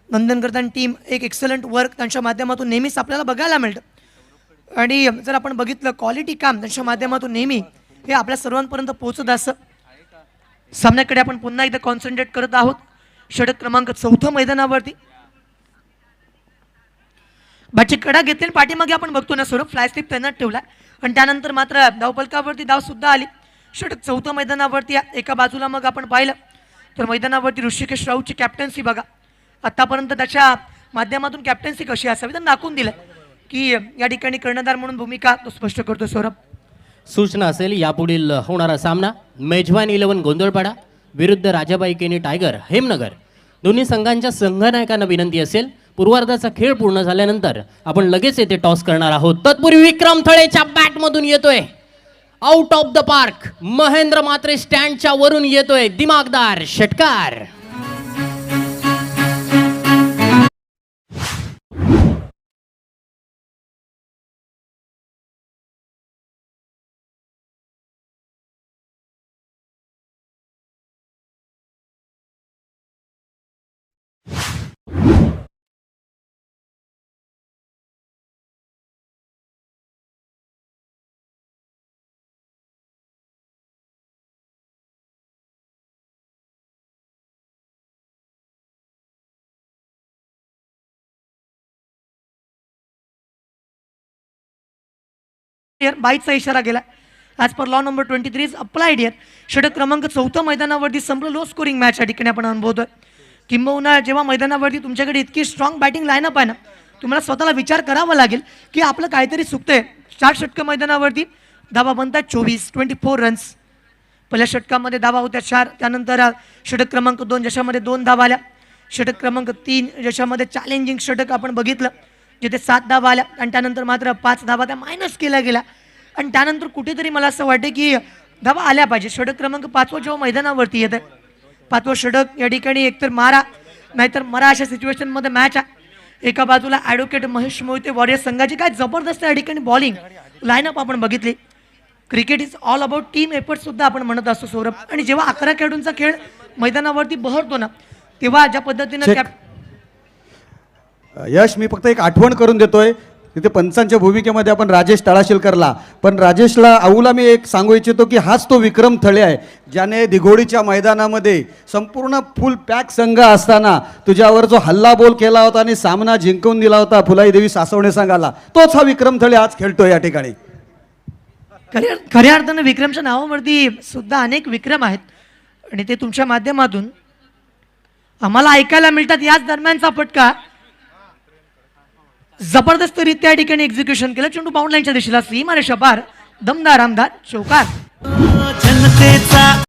नंदनकर्तान टीम एक एक्सलंट वर्क त्यांच्या माध्यमातून नेहमीच आपल्याला बघायला मिळतं. आणि जर आपण बघितलं क्वालिटी काम त्यांच्या माध्यमातून नेहमी हे आपल्या सर्वांपर्यंत पोहोचत असं. सामन्याकडे आपण पुन्हा एकदा कॉन्सन्ट्रेट करत आहोत. षटक क्रमांक 4 मैदानावरती बॅटची कडा घेतलेली पाठीमागे आपण बघतो ना स्वरूप फ्लाय स्लिप तैनात ठेवला आणि त्यानंतर मात्र धावफलकावरती धाव सुद्धा आली. षटक 4 मैदानावरती एका बाजूला मग आपण पाहिलं तर मैदानावरती ऋषिकेश राऊतची कॅप्टन्सी बघा. आतापर्यंत त्याच्या माध्यमातून कॅप्टन्सी कशी असावी तर दाखवून दिलं की या ठिकाणी कर्णधार म्हणून भूमिका तो स्पष्ट करतो. सौरभ, सूचना असेल यापुढील होणारा सामना मेजवान 11 गोंधळपाडा विरुद्ध राजाबाई केनी टायगर हेमनगर. दोन्ही संघांच्या संघनायकांना विनंती असेल पूर्वार्धाचा खेळ पूर्ण झाल्यानंतर आपण लगेच येथे टॉस करणार आहोत. तत्पूर्वी विक्रम थळेच्या बॅटमधून येतोय out of the park. Mahendra Mhatre स्टँडच्या वरून येतोय दिमागदार षटकार. बाईचा इशारा गेला. As per law number 23 is applied here. षटक क्रमांक 4 मैदानावरती संपलं. लो स्कोरिंग मॅच या ठिकाणी आपण अनुभवतोय. किंबहुना जेव्हा मैदानावरती तुमच्याकडे इतकी स्ट्रॉंग बॅटिंग लाईनअप आहे ना, तुम्हाला स्वतःला विचार करावा लागेल की आपलं काहीतरी चुकतंय. 4 षटकं मैदानावरती धावा बनतात 24 रन्स. पहिल्या षटकामध्ये धावा होत्या 4. त्यानंतर षटक क्रमांक 2 ज्याच्यामध्ये 2 धावा आल्या. षटक क्रमांक 3 ज्याच्यामध्ये चॅलेंजिंग षटक आपण बघितलं जिथे 7 धावा आल्या आणि त्यानंतर मात्र 5 धावा त्या मायनस केल्या गेल्या. आणि त्यानंतर कुठेतरी मला असं वाटतं की धावा आल्या पाहिजे. षटक क्रमांक 5 जेव्हा मैदानावरती येत आहे, 5वं षटक या ठिकाणी एकतर मारा नाहीतर मरा अशा सिच्युएशनमध्ये मॅच आहे. एका बाजूला ॲडव्होकेट महेश मोहिते वॉरियर्स संघाची काय जबरदस्त या ठिकाणी बॉलिंग लाईनअप आपण बघितली. Cricket is all about team effort सुद्धा आपण म्हणत असतो सौरभ. आणि जेव्हा 11 खेळाडूंचा खेळ मैदानावरती बहरतो ना, तेव्हा ज्या पद्धतीनं यश, मी फक्त एक आठवण करून देतोय. तिथे पंचांच्या भूमिकेमध्ये आपण राजेश तळाशीलकरला, पण राजेशला आऊला मी एक सांगू इच्छितो की हाच तो विक्रम थळे आहे ज्याने दिघोडीच्या मैदानामध्ये संपूर्ण फुल पॅक संघ असताना तुझ्यावर जो हल्ला बोल केला होता आणि सामना जिंकून दिला होता फुलाई देवी सासवणे संघाला, तोच हा विक्रम थळे आज खेळतोय या ठिकाणी. खऱ्या अर्थानं विक्रमच्या नावावरती सुद्धा अनेक विक्रम आहेत आणि ते तुमच्या माध्यमातून आम्हाला ऐकायला मिळतात. याच दरम्यानचा फटका जबरदस्तरित्या या ठिकाणी एक्झिक्युशन केलं. चेंडू बाउंडलाईनच्या दिशेला सीमा रेषा पार, दमदार आमदार चौकार. जनतेचा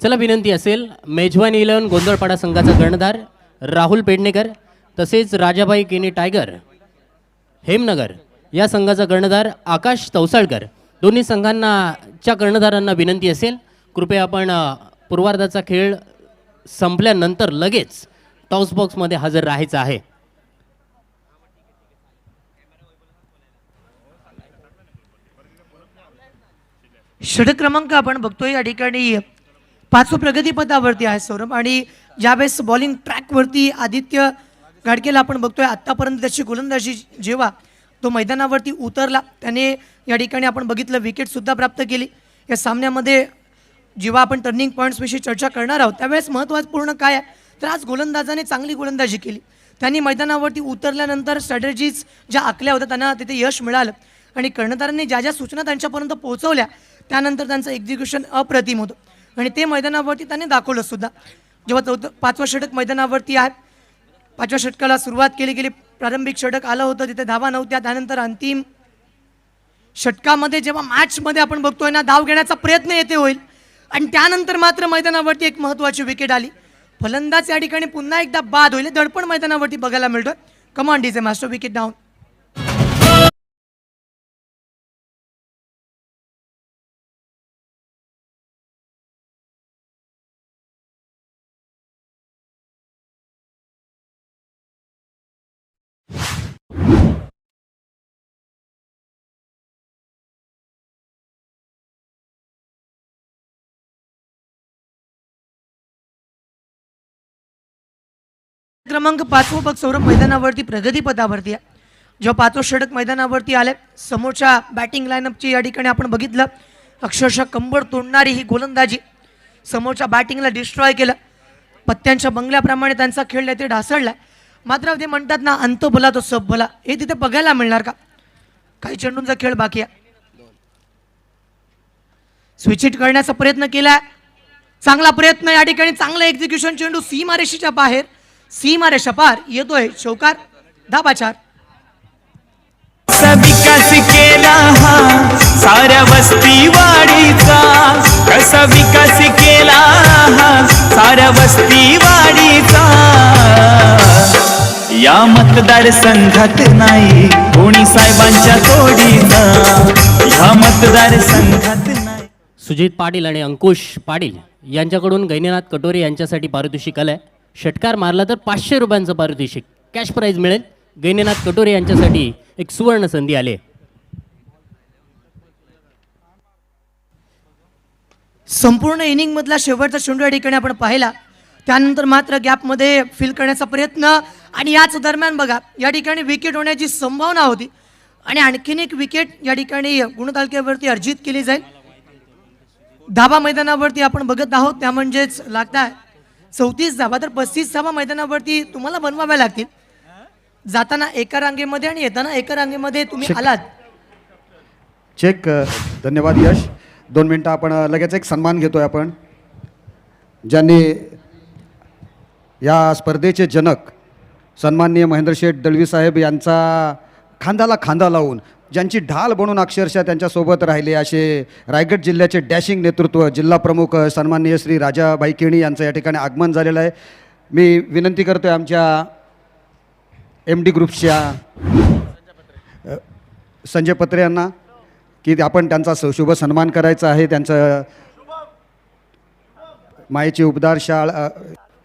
चला विनंती असेल मेजवानी 11 गोंधळपाडा संघाचा कर्णधार राहुल पेडणेकर तसेच राजाबाई केनी टायगर हेमनगर या संघाचा कर्णधार आकाश तवसाळकर दोन्ही संघांच्या कर्णधारांना विनंती असेल कृपया आपण पूर्वार्धाचा खेळ संपल्यानंतर लगेच टॉस बॉक्समध्ये हजर राहायचं आहे. षटक क्रमांक आपण बघतोय या ठिकाणी 5 प्रगतीपथावरती आहे सौरभ आणि ज्यावेळेस बॉलिंग ट्रॅकवरती आदित्य गाडकेला आपण बघतोय आत्तापर्यंत त्याची गोलंदाजी जेव्हा तो मैदानावरती उतरला त्याने या ठिकाणी आपण बघितलं विकेटसुद्धा प्राप्त केली. या सामन्यामध्ये जेव्हा आपण टर्निंग पॉईंट्सविषयी चर्चा करणार आहोत त्यावेळेस महत्त्वपूर्ण काय आहे तर आज गोलंदाजाने चांगली गोलंदाजी केली. त्यांनी मैदानावरती उतरल्यानंतर स्ट्रॅटेजीज ज्या आखल्या होत्या त्यांना तिथे यश मिळालं आणि कर्णधारांनी ज्या ज्या सूचना त्यांच्यापर्यंत पोहोचवल्या त्यानंतर त्यांचं एक्झिक्युशन अप्रतिम होतं आणि ते मैदानावरती त्यांनी दाखवलं सुद्धा. जेव्हा 5वं षटक मैदानावरती आहे 5व्या षटकाला सुरुवात केली गेली प्रारंभिक षटक आलं होतं तिथे धावा नव्हत्या त्यानंतर अंतिम षटकामध्ये जेव्हा मॅचमध्ये आपण बघतोय ना धाव घेण्याचा प्रयत्न येथे होईल आणि त्यानंतर मात्र मैदानावरती एक महत्त्वाची विकेट आली. फलंदाज या ठिकाणी पुन्हा एकदा बाद होईल दडपण मैदानावरती बघायला मिळतोय. कमान डीजे मास्टर विकेट डाऊन. क्रमांक 5 बघ सौरभ मैदानावरती प्रगतीपथावरती आहे. जेव्हा 5वं षटक मैदानावरती आले समोरच्या बॅटिंग लाईनअपची या ठिकाणी आपण बघितलं अक्षरशः कंबर तोडणारी ही गोलंदाजी समोरच्या बॅटिंगला डिस्ट्रॉय केलं. पत्त्यांच्या बंगल्याप्रमाणे त्यांचा खेळ ते ढासळलाय. मात्र ते म्हणतात ना अंत भला तो सब भला हे तिथे बघायला मिळणार का. काही चेंडूंचा खेळ बाकी आहे. स्विच हिट करण्याचा प्रयत्न केलाय चांगला प्रयत्न या ठिकाणी चांगलं एक्झिक्युशन चेंडू सीमारेषेच्या बाहेर सीमारेषा पार येतोय चौकार धाबा 4. विकास केला हा साऱ्या वस्ती वाडीचा कसा विकास केला हा साऱ्या वस्ती वाडीचा या मतदारसंघात नाही कोणी साहेबांच्या तोडीचा या मतदारसंघात नाही. सुजित पाटील आणि अंकुश पाटील यांच्याकडून गैनीनाथ कटोरे यांच्यासाठी पारितोषिक आलं आहे. षटकार मारला तर 500 रुपयांचं पारितोषिक कॅश प्राईज मिळेल. गैनीनाथ कटोरे यांच्यासाठी एक सुवर्ण संधी आली. संपूर्ण इनिंगमधला शेवटचा चेंडू या ठिकाणी आपण पाहिला त्यानंतर मात्र गॅपमध्ये फिल करण्याचा प्रयत्न आणि याच दरम्यान बघा या ठिकाणी विकेट होण्याची संभावना होती आणि आणखीन एक विकेट या ठिकाणी गुणतालिकेवरती अर्जित केली जाईल. धाबा मैदानावरती आपण बघत आहोत त्या म्हणजेच लागताय 34 धाबा तर 35 धाबा मैदानावरती तुम्हाला बनवाव्या लागतील. जाताना एका रांगेमध्ये आणि येताना एका रांगेमध्ये तुम्ही आलात. चेक. धन्यवाद यश. 2 मिनटं आपण लगेच एक सन्मान घेतोय आपण ज्यांनी या स्पर्धेचे जनक सन्माननीय महेंद्र शेठ दळवी साहेब यांचा खांद्याला खांदा लावून ज्यांची ढाल बनून अक्षरशः त्यांच्यासोबत राहिले असे रायगड जिल्ह्याचे डॅशिंग नेतृत्व जिल्हा प्रमुख सन्माननीय श्री राजाबाई केणी यांचं या ठिकाणी आगमन झालेलं आहे. मी विनंती करतो आहे आमच्या MD ग्रुप्सच्या संजय पत्रे यांना की आपण त्यांचा शुभ सन्मान करायचा आहे. त्यांचं मायेची उबदार शाळ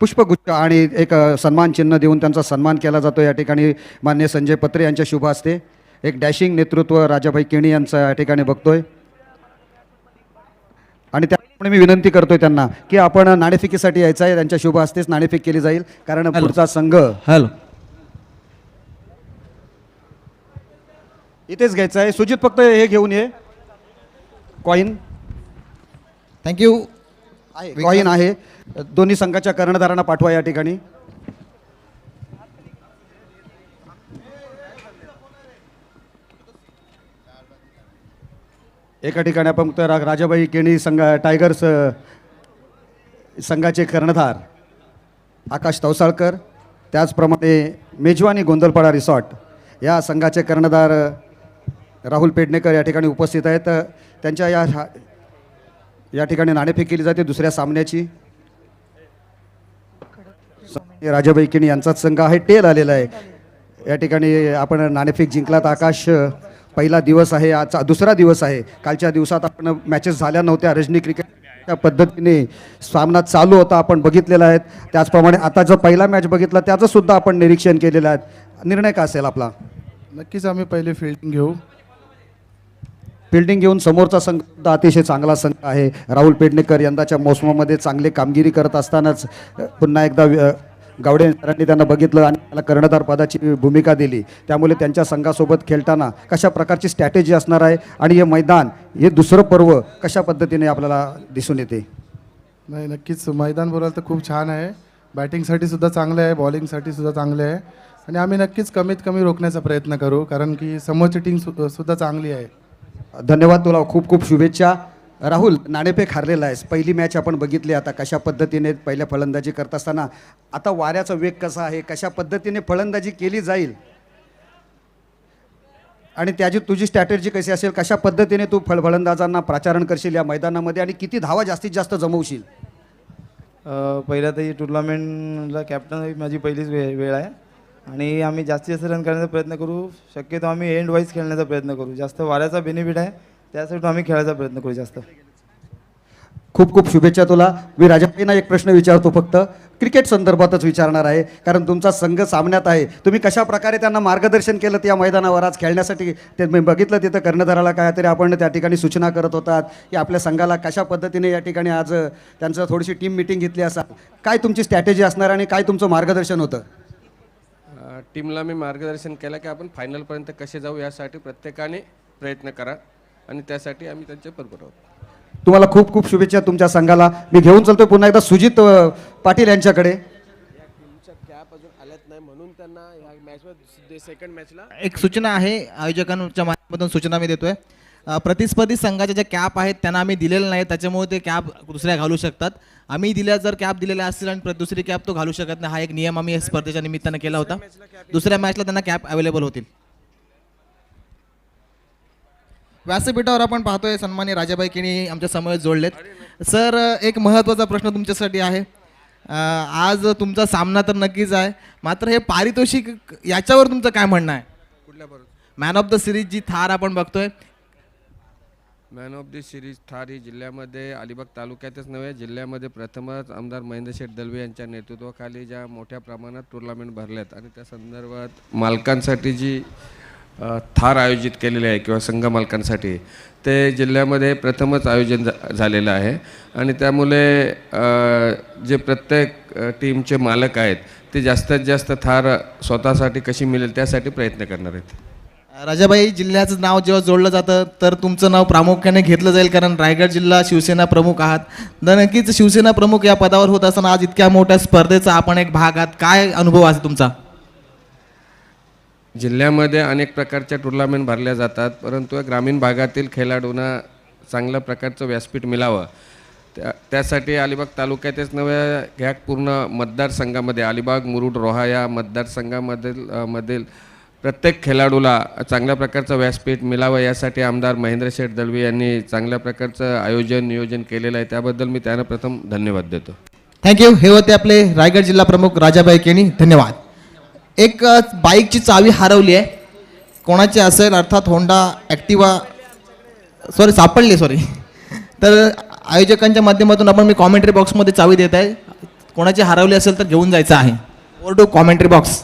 पुष्पगुच्छ आणि एक सन्मान चिन्ह देऊन त्यांचा सन्मान केला जातो. या ठिकाणी माननीय संजय पत्रे यांच्या शुभ हस्ते एक डॅशिंग नेतृत्व राजाबाई केणी यांचं या ठिकाणी बघतोय आणि त्यामुळे मी विनंती करतोय त्यांना की आपण नाणेफेकीसाठी यायचं आहे. त्यांच्या शुभ हस्तेच नाणेफेक केली जाईल कारण पुढचा संघ इथेच घ्यायचं आहे. सुजित फक्त हे घेऊन ये कॉईन. थँक्यू. कॉईन आहे दोन्ही संघाच्या कर्णधारांना पाठवा या ठिकाणी. एका ठिकाणी आपण तर राजाबाई केणी टायगर्स संघाचे कर्णधार आकाश तवसाळकर त्याचप्रमाणे मेजवानी गोंधळपाडा रिसॉर्ट या संघाचे कर्णधार राहुल पेडणेकर या ठिकाणी उपस्थित आहेत. त्यांच्या या ठिकाणी नाणेफेक केली जाते दुसऱ्या सामन्याची. राजाबाई केणी यांचाच संघ आहे, टेल आलेला आहे. या ठिकाणी आपण नाणेफेक जिंकलात आकाश. पहिला दिवस आहे, आजचा दुसरा दिवस आहे. कालच्या दिवसात आपण मॅचेस झाल्या नव्हत्या. रजनी क्रिकेट त्या पद्धतीने सामना चालू होता, आपण बघितलेला आहे. त्याचप्रमाणे आता जो पहिला मॅच बघितला त्याचं सुद्धा आपण निरीक्षण केलेलं आहे. निर्णय काय असेल आपला? नक्कीच आम्ही पहिले फील्डिंग घेऊ. फिल्डिंग घेऊन समोरचा संघ सुद्धा अतिशय चांगला संघ आहे. राहुल पेडणेकर यंदाच्या मोसमामध्ये चांगले कामगिरी करत असतानाच पुन्हा एकदा गावडे सरांनी त्यांना बघितलं आणि त्याला कर्णधार पदाची भूमिका दिली. त्यामुळे त्यांच्या संघासोबत खेळताना कशा प्रकारची स्ट्रॅटेजी असणार आहे आणि हे मैदान हे दुसरं पर्व कशा पद्धतीने आपल्याला दिसून येते? नाही, नक्कीच मैदान बोलाल तर खूप छान आहे. बॅटिंगसाठी सुद्धा चांगलं आहे, बॉलिंगसाठी सुद्धा चांगले आहे आणि आम्ही नक्कीच कमीत कमी रोखण्याचा प्रयत्न करू, कारण की समोरची टीम सुद्धा चांगली आहे. धन्यवाद, तुला खूप खूप शुभेच्छा. राहुल, नाणेफेक हारलेला आहेस. पहिली मॅच आपण बघितली. आता कशा पद्धतीने पहिल्या फलंदाजी करत असताना आता वाऱ्याचा वेग कसा आहे, कशा पद्धतीने फलंदाजी केली जाईल आणि त्याची तुझी स्ट्रॅटेजी कशी असेल, कशा पद्धतीने तू फलंदाजांना प्राचारण करशील या मैदानामध्ये आणि किती धावा जास्तीत जास्त जमवशील? पहिल्या तर ही टुर्नामेंटला कॅप्टन माझी पहिलीच वेळ आहे आणि आम्ही जास्तीत जास्त रन करण्याचा प्रयत्न करू. शक्यतो आम्ही एंड वाईज खेळण्याचा प्रयत्न करू. जास्त वाऱ्याचा बेनिफिट आहे, त्यासाठी आम्ही खेळायचा प्रयत्न करू जास्त. खूप खूप शुभेच्छा तुला. मी राजाबाईंना एक प्रश्न विचारतो, फक्त क्रिकेट संदर्भातच विचारणार आहे, कारण तुमचा संघ सामन्यात आहे. तुम्ही कशा प्रकारे त्यांना मार्गदर्शन केलं या मैदानावर आज खेळण्यासाठी? ते मी बघितलं तिथं कर्णधाराला काहीतरी आपण त्या ठिकाणी सूचना करत होतात की आपल्या संघाला कशा पद्धतीने या ठिकाणी आज त्यांचं थोडीशी टीम मिटिंग घेतली असाल. काय तुमची स्ट्रॅटेजी असणार आणि काय तुमचं मार्गदर्शन होतं? टीमला मी मार्गदर्शन केलं की आपण फायनलपर्यंत कसे जाऊ यासाठी प्रत्येकाने प्रयत्न करा आणि त्यासाठी आम्ही त्यांच्या बरोबर आहोत. तुम्हाला खूप खूप शुभेच्छा तुमच्या संघाला. मी घेऊन चालतोय पुन्हा एकदा सुजित पाटील यांच्याकडे. कॅप अजून आल्यात नाही म्हणून त्यांना ह्या मॅचवर सेकंड मॅचला एक सूचना आहे आयोजकांच्या माध्यमातून सूचना मी देतोय. प्रतिस्पर्धी संघाच्या ज्या कॅप आहेत त्यांना आम्ही दिलेलं नाही, त्याच्यामुळे ते कॅप दुसऱ्या घालू शकतात. आम्ही दिल्या जर कॅप दिलेल्या असतील आणि दुसरी कॅप तो घालू शकत नाही, हा एक नियम आम्ही स्पर्धेच्या निमित्तानं केला होता. दुसऱ्या मॅचला त्यांना कॅप अवेलेबल होतील. व्यासपीठावर आपण पाहतोय सन्माननीय राजाबाई केणी आमच्या समवेत जोडलेत. सर, एक महत्त्वाचा प्रश्न तुमच्यासाठी आहे. आज तुमचा सामना तर नक्कीच आहे, मात्र हे पारितोषिक याच्यावर तुमचं काय म्हणणं आहे? कुठल्या बरोबर? मॅन ऑफ द सिरीज जी थार आपण बघतोय, man of the series Thar ही जिल्ह्यामध्ये अलिबाग तालुक्यातच नव्हे जिल्ह्यामध्ये प्रथमच आमदार महेंद्र शेठ दलवे यांच्या नेतृत्वाखाली ज्या मोठ्या प्रमाणात टुर्नामेंट भरल्यात आणि त्या संदर्भात मालकांसाठी जी थार आयोजित केलेली आहे किंवा संघ मालकांसाठी ते जिल्ह्यामध्ये प्रथमच आयोजन झालेलं आहे आणि त्यामुळे जे प्रत्येक टीमचे मालक आहेत ते जास्तीत जास्त थार स्वतःसाठी कशी मिळेल त्यासाठी प्रयत्न करणार आहेत. राजाबाई, जिल्ह्याचं नाव जेव्हा जोडलं जातं तर तुमचं नाव प्रामुख्याने घेतलं जाईल, कारण रायगड जिल्हा शिवसेना प्रमुख आहात. तर नक्कीच शिवसेना प्रमुख या पदावर होत असताना आज इतक्या मोठ्या स्पर्धेचा आपण एक भाग आहात, काय अनुभव आहे तुमचा? जिल्ह्यामध्ये अनेक प्रकारच्या टुर्नामेंट भरल्या जातात, परंतु ग्रामीण भागातील खेळाडूंना चांगल्या प्रकारचं व्यासपीठ मिळावं त्यासाठी अलिबाग तालुक्यातच नव्हे ह्या पूर्ण मतदारसंघामध्ये अलिबाग, मुरुड, रोहा या मतदारसंघामधील प्रत्येक खेळाडूला चांगल्या प्रकारचं व्यासपीठ मिळावं यासाठी आमदार महेंद्र शेठ दलवे यांनी चांगल्या प्रकारचं नियोजन केलेलं आहे. त्याबद्दल मी त्यांना प्रथम धन्यवाद देतो. थँक्यू. हे होते आपले रायगड जिल्हा प्रमुख राजाबाई केणी. धन्यवाद. एक बाईकची चावी हरवली आहे, कोणाची असेल, अर्थात होंडा ॲक्टिवा सापडली. तर आयोजकांच्या माध्यमातून मी कॉमेंट्री बॉक्समध्ये चावी देत आहे. कोणाची हरवली असेल तर घेऊन जायचं आहे. Over to commentary box.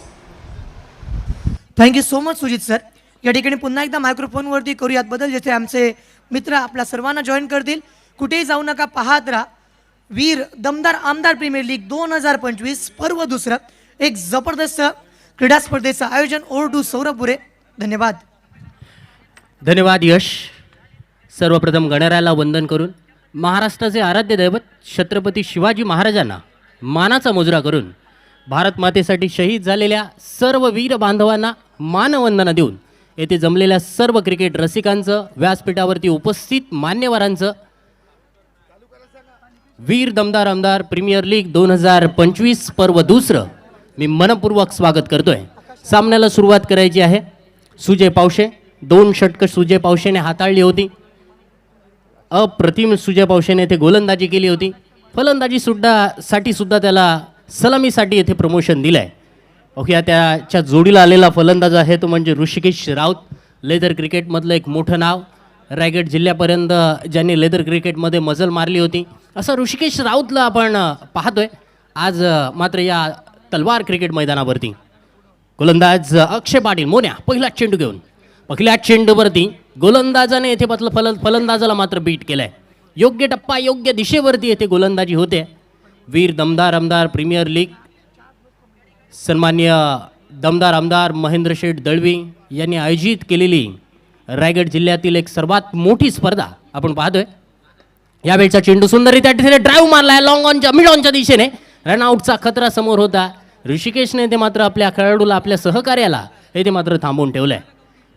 Thank you so much Sujit sir. या ठिकाणी पुन्हा एकदा मायक्रोफोनवरती करूयात बदल, जिथे आमचे मित्र आपल्या सर्वांना जॉईन करतील. कुठेही जाऊ नका, पाहत राहा वीर दमदार आमदार प्रीमियर लीग 2025 पर्व दुसरं, एक जबरदस्त क्रीडा स्पर्धेचं आयोजन. ओव्हर टू सौरभ बुरे. धन्यवाद. धन्यवाद यश. सर्वप्रथम गणरायाला वंदन करून महाराष्ट्राचे आराध्य दैवत छत्रपती शिवाजी महाराजांना मानाचा मुजरा करून भारत मातेसाठी शहीद झालेल्या सर्व वीर बांधवांना मानवंदना देऊन येथे जमलेल्या सर्व क्रिकेट रसिकांचं, व्यासपीठावरती उपस्थित मान्यवरांचं वीर दमदार आमदार प्रीमियर लीग 2025 पर्व दुसरं मी मनपूर्वक स्वागत करतोय. सामन्याला सुरुवात करायची आहे. सुजय पावशे, 2 षटकं सुजय पावशेने हाताळली होती. अप्रतिम सुजय पावशेने येथे गोलंदाजी केली होती. फलंदाजी सुद्धा त्याला सलामीसाठी येथे प्रमोशन दिलं आहे. ओके, त्याच्या जोडीला आलेला फलंदाज आहे तो म्हणजे ऋषिकेश राऊत. लेदर क्रिकेटमधलं एक मोठं नाव, रायगड जिल्ह्यापर्यंत ज्यांनी लेदर क्रिकेटमध्ये मजल मारली होती, असा ऋषिकेश राऊतला आपण पाहतोय आज मात्र या तलवार क्रिकेट मैदानावरती. गोलंदाज अक्षय पाटील मोन्या पहिला चेंडू घेऊन पहिल्या चेंडूवरती गोलंदाजाने येथे फलंदाजाला मात्र बीट केलंय. योग्य टप्पा योग्य दिशेवरती येथे गोलंदाजी होते. वीर दमदार आमदार प्रीमियर लीग सन्मान्य दमदार आमदार महेंद्र शेठ दळवी यांनी आयोजित केलेली रायगड जिल्ह्यातील एक सर्वात मोठी स्पर्धा आपण पाहतोय. यावेळचा चेंडू सुंदररित्या तिथे ड्राईव्ह मारलाय लॉंग ऑनच्या मिड ऑनच्या दिशेने. रनआउटचा खतरा समोर होता. ऋषिकेशने ते मात्र आपल्या खेळाडूला आपल्या सहकार्याला येथे मात्र थांबवून ठेवलंय.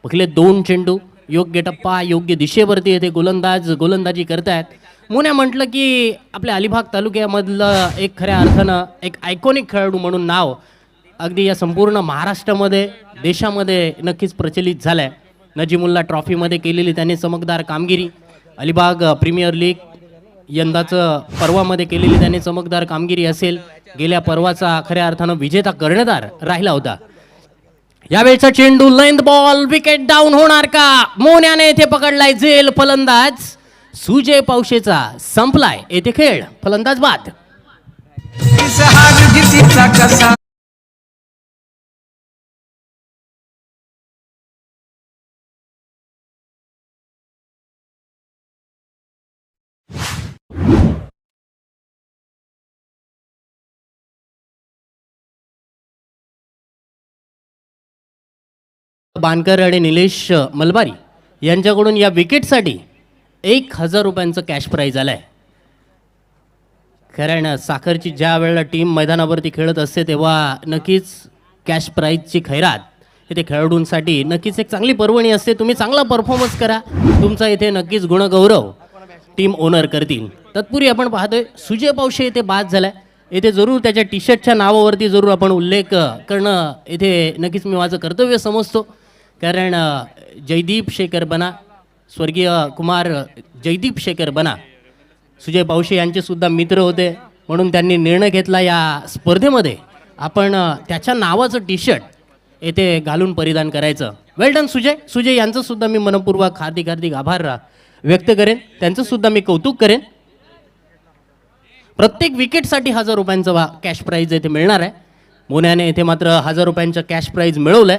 पहिले 2 चेंडू योग्य टप्पा योग्य दिशेवरती येथे गोलंदाजी करतायत. मुन्या म्हटलं की आपल्या अलिबाग तालुक्यामधलं एक खऱ्या अर्थानं एक आयकॉनिक खेळाडू म्हणून नाव अगदी या संपूर्ण महाराष्ट्रामध्ये देशामध्ये नक्कीच प्रचलित झालं आहे. नजीमुल्ला ट्रॉफीमध्ये केलेली त्याने चमकदार कामगिरी, अलिबाग प्रीमियर लीग यंदाचं पर्वामध्ये केलेली त्याने चमकदार कामगिरी असेल, गेल्या पर्वाचा खऱ्या अर्थानं विजेता कर्णधार राहिला होता. यावेळचा चेंडू लेंथ बॉल विकेट डाऊन होणार का? मोन्याने येथे पकडलाय झेल. फलंदाज सुजय पावशेचा संपलाय येथे खेळ. फलंदाज बाद. बानकर आणि निलेश मलबारी यांच्याकडून या विकेटसाठी 1000 रुपयांचं कॅश प्राईज आलं आहे. कारण साखरची ज्या वेळेला टीम मैदानावरती खेळत असते तेव्हा नक्कीच कॅश प्राईजची खैरात इथे खेळाडूंसाठी नक्कीच एक चांगली पर्वणी असते. तुम्ही चांगला परफॉर्मन्स करा, तुमचा इथे नक्कीच गुणगौरव टीम ओनर करतील. तत्पूर्वी आपण पाहतोय सुजय पावशे इथे बाद झालाय. येथे जरूर त्याच्या टी शर्टच्या नावावरती जरूर आपण उल्लेख करणं इथे नक्कीच मी माझं कर्तव्य समजतो. कारण जयदीप शेखर बना, स्वर्गीय कुमार जयदीप शेखर बना सुजय पावशे यांचे सुद्धा मित्र होते, म्हणून त्यांनी निर्णय घेतला या स्पर्धेमध्ये आपण त्याच्या नावाचं टी शर्ट येथे घालून परिधान करायचं. वेल डन सुजय यांचं सुद्धा मी मनपूर्वक हार्दिक आभार व्यक्त करेन, त्यांचं सुद्धा मी कौतुक करेन. प्रत्येक विकेटसाठी 1000 रुपयांचा कॅश प्राईज येथे मिळणार आहे. मोन्याने येथे मात्र 1000 रुपयांचं कॅश प्राईज मिळवलंय.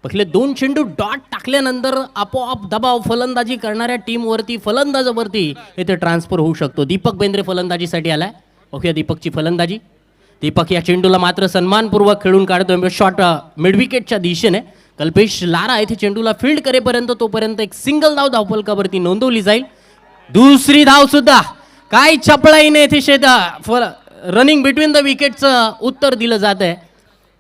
पहिले 2 चेंडू डॉट टाकल्यानंतर आपोआप दबाव फलंदाजी करणाऱ्या टीमवरती फलंदाजावरती येथे ट्रान्सफर होऊ शकतो. दीपक बेंद्रे फलंदाजीसाठी आलाय. ओके, दीपकची फलंदाजी. दीपक या चेंडूला मात्र सन्मानपूर्वक खेळून काढतोय शॉट मिड विकेटच्या दिशेने. कल्पेश लारा येथे चेंडूला फील्ड करेपर्यंत तोपर्यंत एक सिंगल धाव धावफलकावरती नोंदवली जाईल. दुसरी धाव सुद्धा काय चपळाईने येथे रनिंग बिटवीन द विकेटचं उत्तर दिलं जात आहे.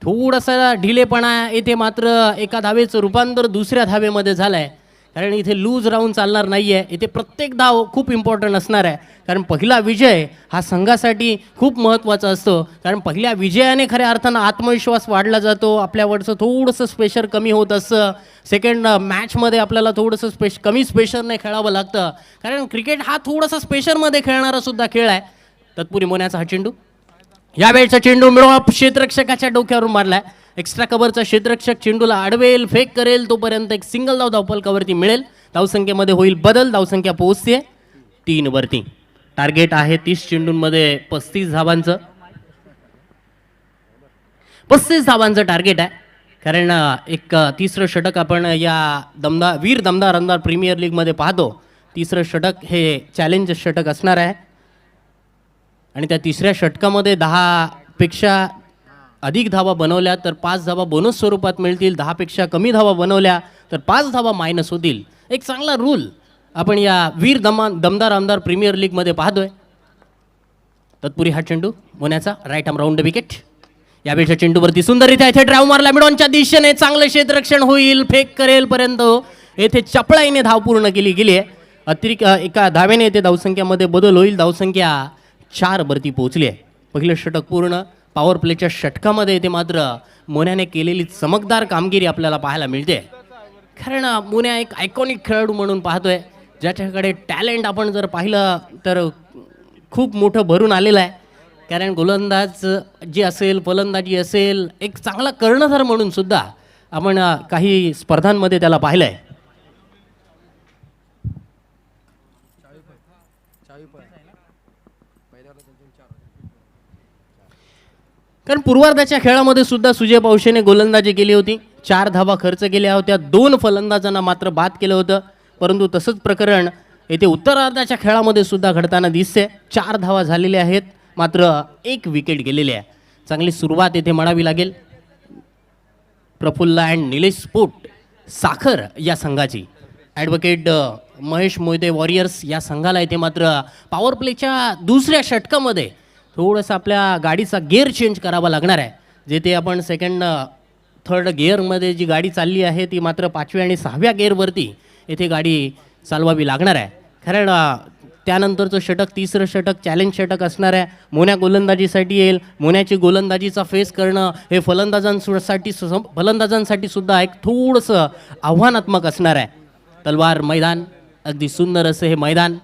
थोडासा ढिलेपणा येथे मात्र एका धावेचं रूपांतर दुसऱ्या धावेमध्ये झालं आहे. कारण इथे लूज राहून चालणार नाही आहे. इथे प्रत्येक धाव खूप इम्पॉर्टंट असणार आहे. कारण पहिला विजय हा संघासाठी खूप महत्त्वाचा असतो. कारण पहिल्या विजयाने खऱ्या अर्थानं आत्मविश्वास वाढला जातो. आपल्यावरचं थोडंसं स्पेशर कमी होत असतं. सेकंड मॅचमध्ये आपल्याला थोडंसं कमी स्पेशरने खेळावं लागतं. कारण क्रिकेट हा थोडासा स्पेशरमध्ये खेळणारा सुद्धा खेळ आहे. तत्पूर्वी मोन्याचा हा चेंडू. यावेळचा चेंडू मिळॉप क्षेत्ररक्षकाच्या डोक्यावरून मारलाय. एक्स्ट्रा कव्हरचा क्षेत्ररक्षक चेंडूला अडवेल, फेक करेल, तोपर्यंत एक सिंगल धाव धावफलकावरती मिळेल. धावसंख्येमध्ये होईल बदल. धावसंख्या पोहोचते 3 वरती. टार्गेट आहे 30 चेंडूंमध्ये 35 धावांचं. 35 धावांचं टार्गेट आहे. कारण एक तिसरं षटक आपण या वीर दमदार आमदार प्रीमियर लीगमध्ये पाहतो. तिसरं षटक हे चॅलेंज षटक असणार आहे. आणि त्या तिसऱ्या षटकामध्ये 10 पेक्षा अधिक धावा बनवल्या तर 5 धावा बोनस स्वरूपात मिळतील. 10 पेक्षा कमी धावा बनवल्या तर 5 धावा मायनस होतील. एक चांगला रूल आपण या वीर दमदार आमदार प्रीमियर लीगमध्ये पाहतोय. तत्पूर्वी हा चेंडू मोन्याचा राईट आर्म राऊंड विकेट. यावेळच्या चेंडूवरती सुंदररित्या इथे ड्राईव्ह मारला मिडॉनच्या दिशेने. चांगलं क्षेत्ररक्षण होईल, फेक करेल पर्यंत येथे चपळाईने धाव पूर्ण केली गेली आहे. अतिरिक्त एका धावेने येथे धावसंख्येमध्ये बदल होईल. धावसंख्या 4 वरती पोहोचली आहे. पहिलं षटक पूर्ण. पॉवर प्लेच्या षटकामध्ये येथे मात्र मोन्याने केलेली चमकदार कामगिरी आपल्याला पाहायला मिळते. कारण मोन्या एक आयकॉनिक खेळाडू म्हणून पाहतोय. ज्याच्याकडे टॅलेंट आपण जर पाहिलं तर खूप मोठं भरून आलेलं आहे. कारण गोलंदाज जी असेल, फलंदाजी असेल, एक चांगला कर्णधार म्हणून सुद्धा आपण काही स्पर्धांमध्ये त्याला पाहिलं आहे. कारण पूर्वार्धाच्या खेळामध्ये सुद्धा सुजय पावशेने गोलंदाजी केली होती. 4 धावा खर्च केल्या होत्या. 2 फलंदाजांना मात्र बाद केलं होतं. परंतु तसंच प्रकरण येथे उत्तरार्धाच्या खेळामध्ये सुद्धा घडताना दिसते. 4 धावा झालेल्या आहेत, मात्र 1 विकेट गेलेली आहे. चांगली सुरुवात येथे म्हणावी लागेल प्रफुल्ल अँड निलेश स्पोर्ट साखर या संघाची. ॲडव्होकेट महेश मोहिते वॉरियर्स या संघाला इथे मात्र पॉवर प्लेच्या दुसऱ्या षटकामध्ये थोडंसं आपल्या गाडीचा गिअर चेंज करावा लागणार आहे. जेथे आपण सेकंड थर्ड गिअरमध्ये जी गाडी चालली आहे ती मात्र 5व्या आणि 6व्या गिअरवरती येथे गाडी चालवावी लागणार आहे. कारण त्यानंतरचं षटक, तिसरं षटक चॅलेंज षटक असणार आहे. मोन्या गोलंदाजीसाठी येईल. मोन्याची गोलंदाजीचा फेस करणं हे फलंदाजांसाठी सुद्धा एक थोडंसं आव्हानात्मक असणार आहे. तलवार मैदान, अगदी सुंदर असं हे मैदान,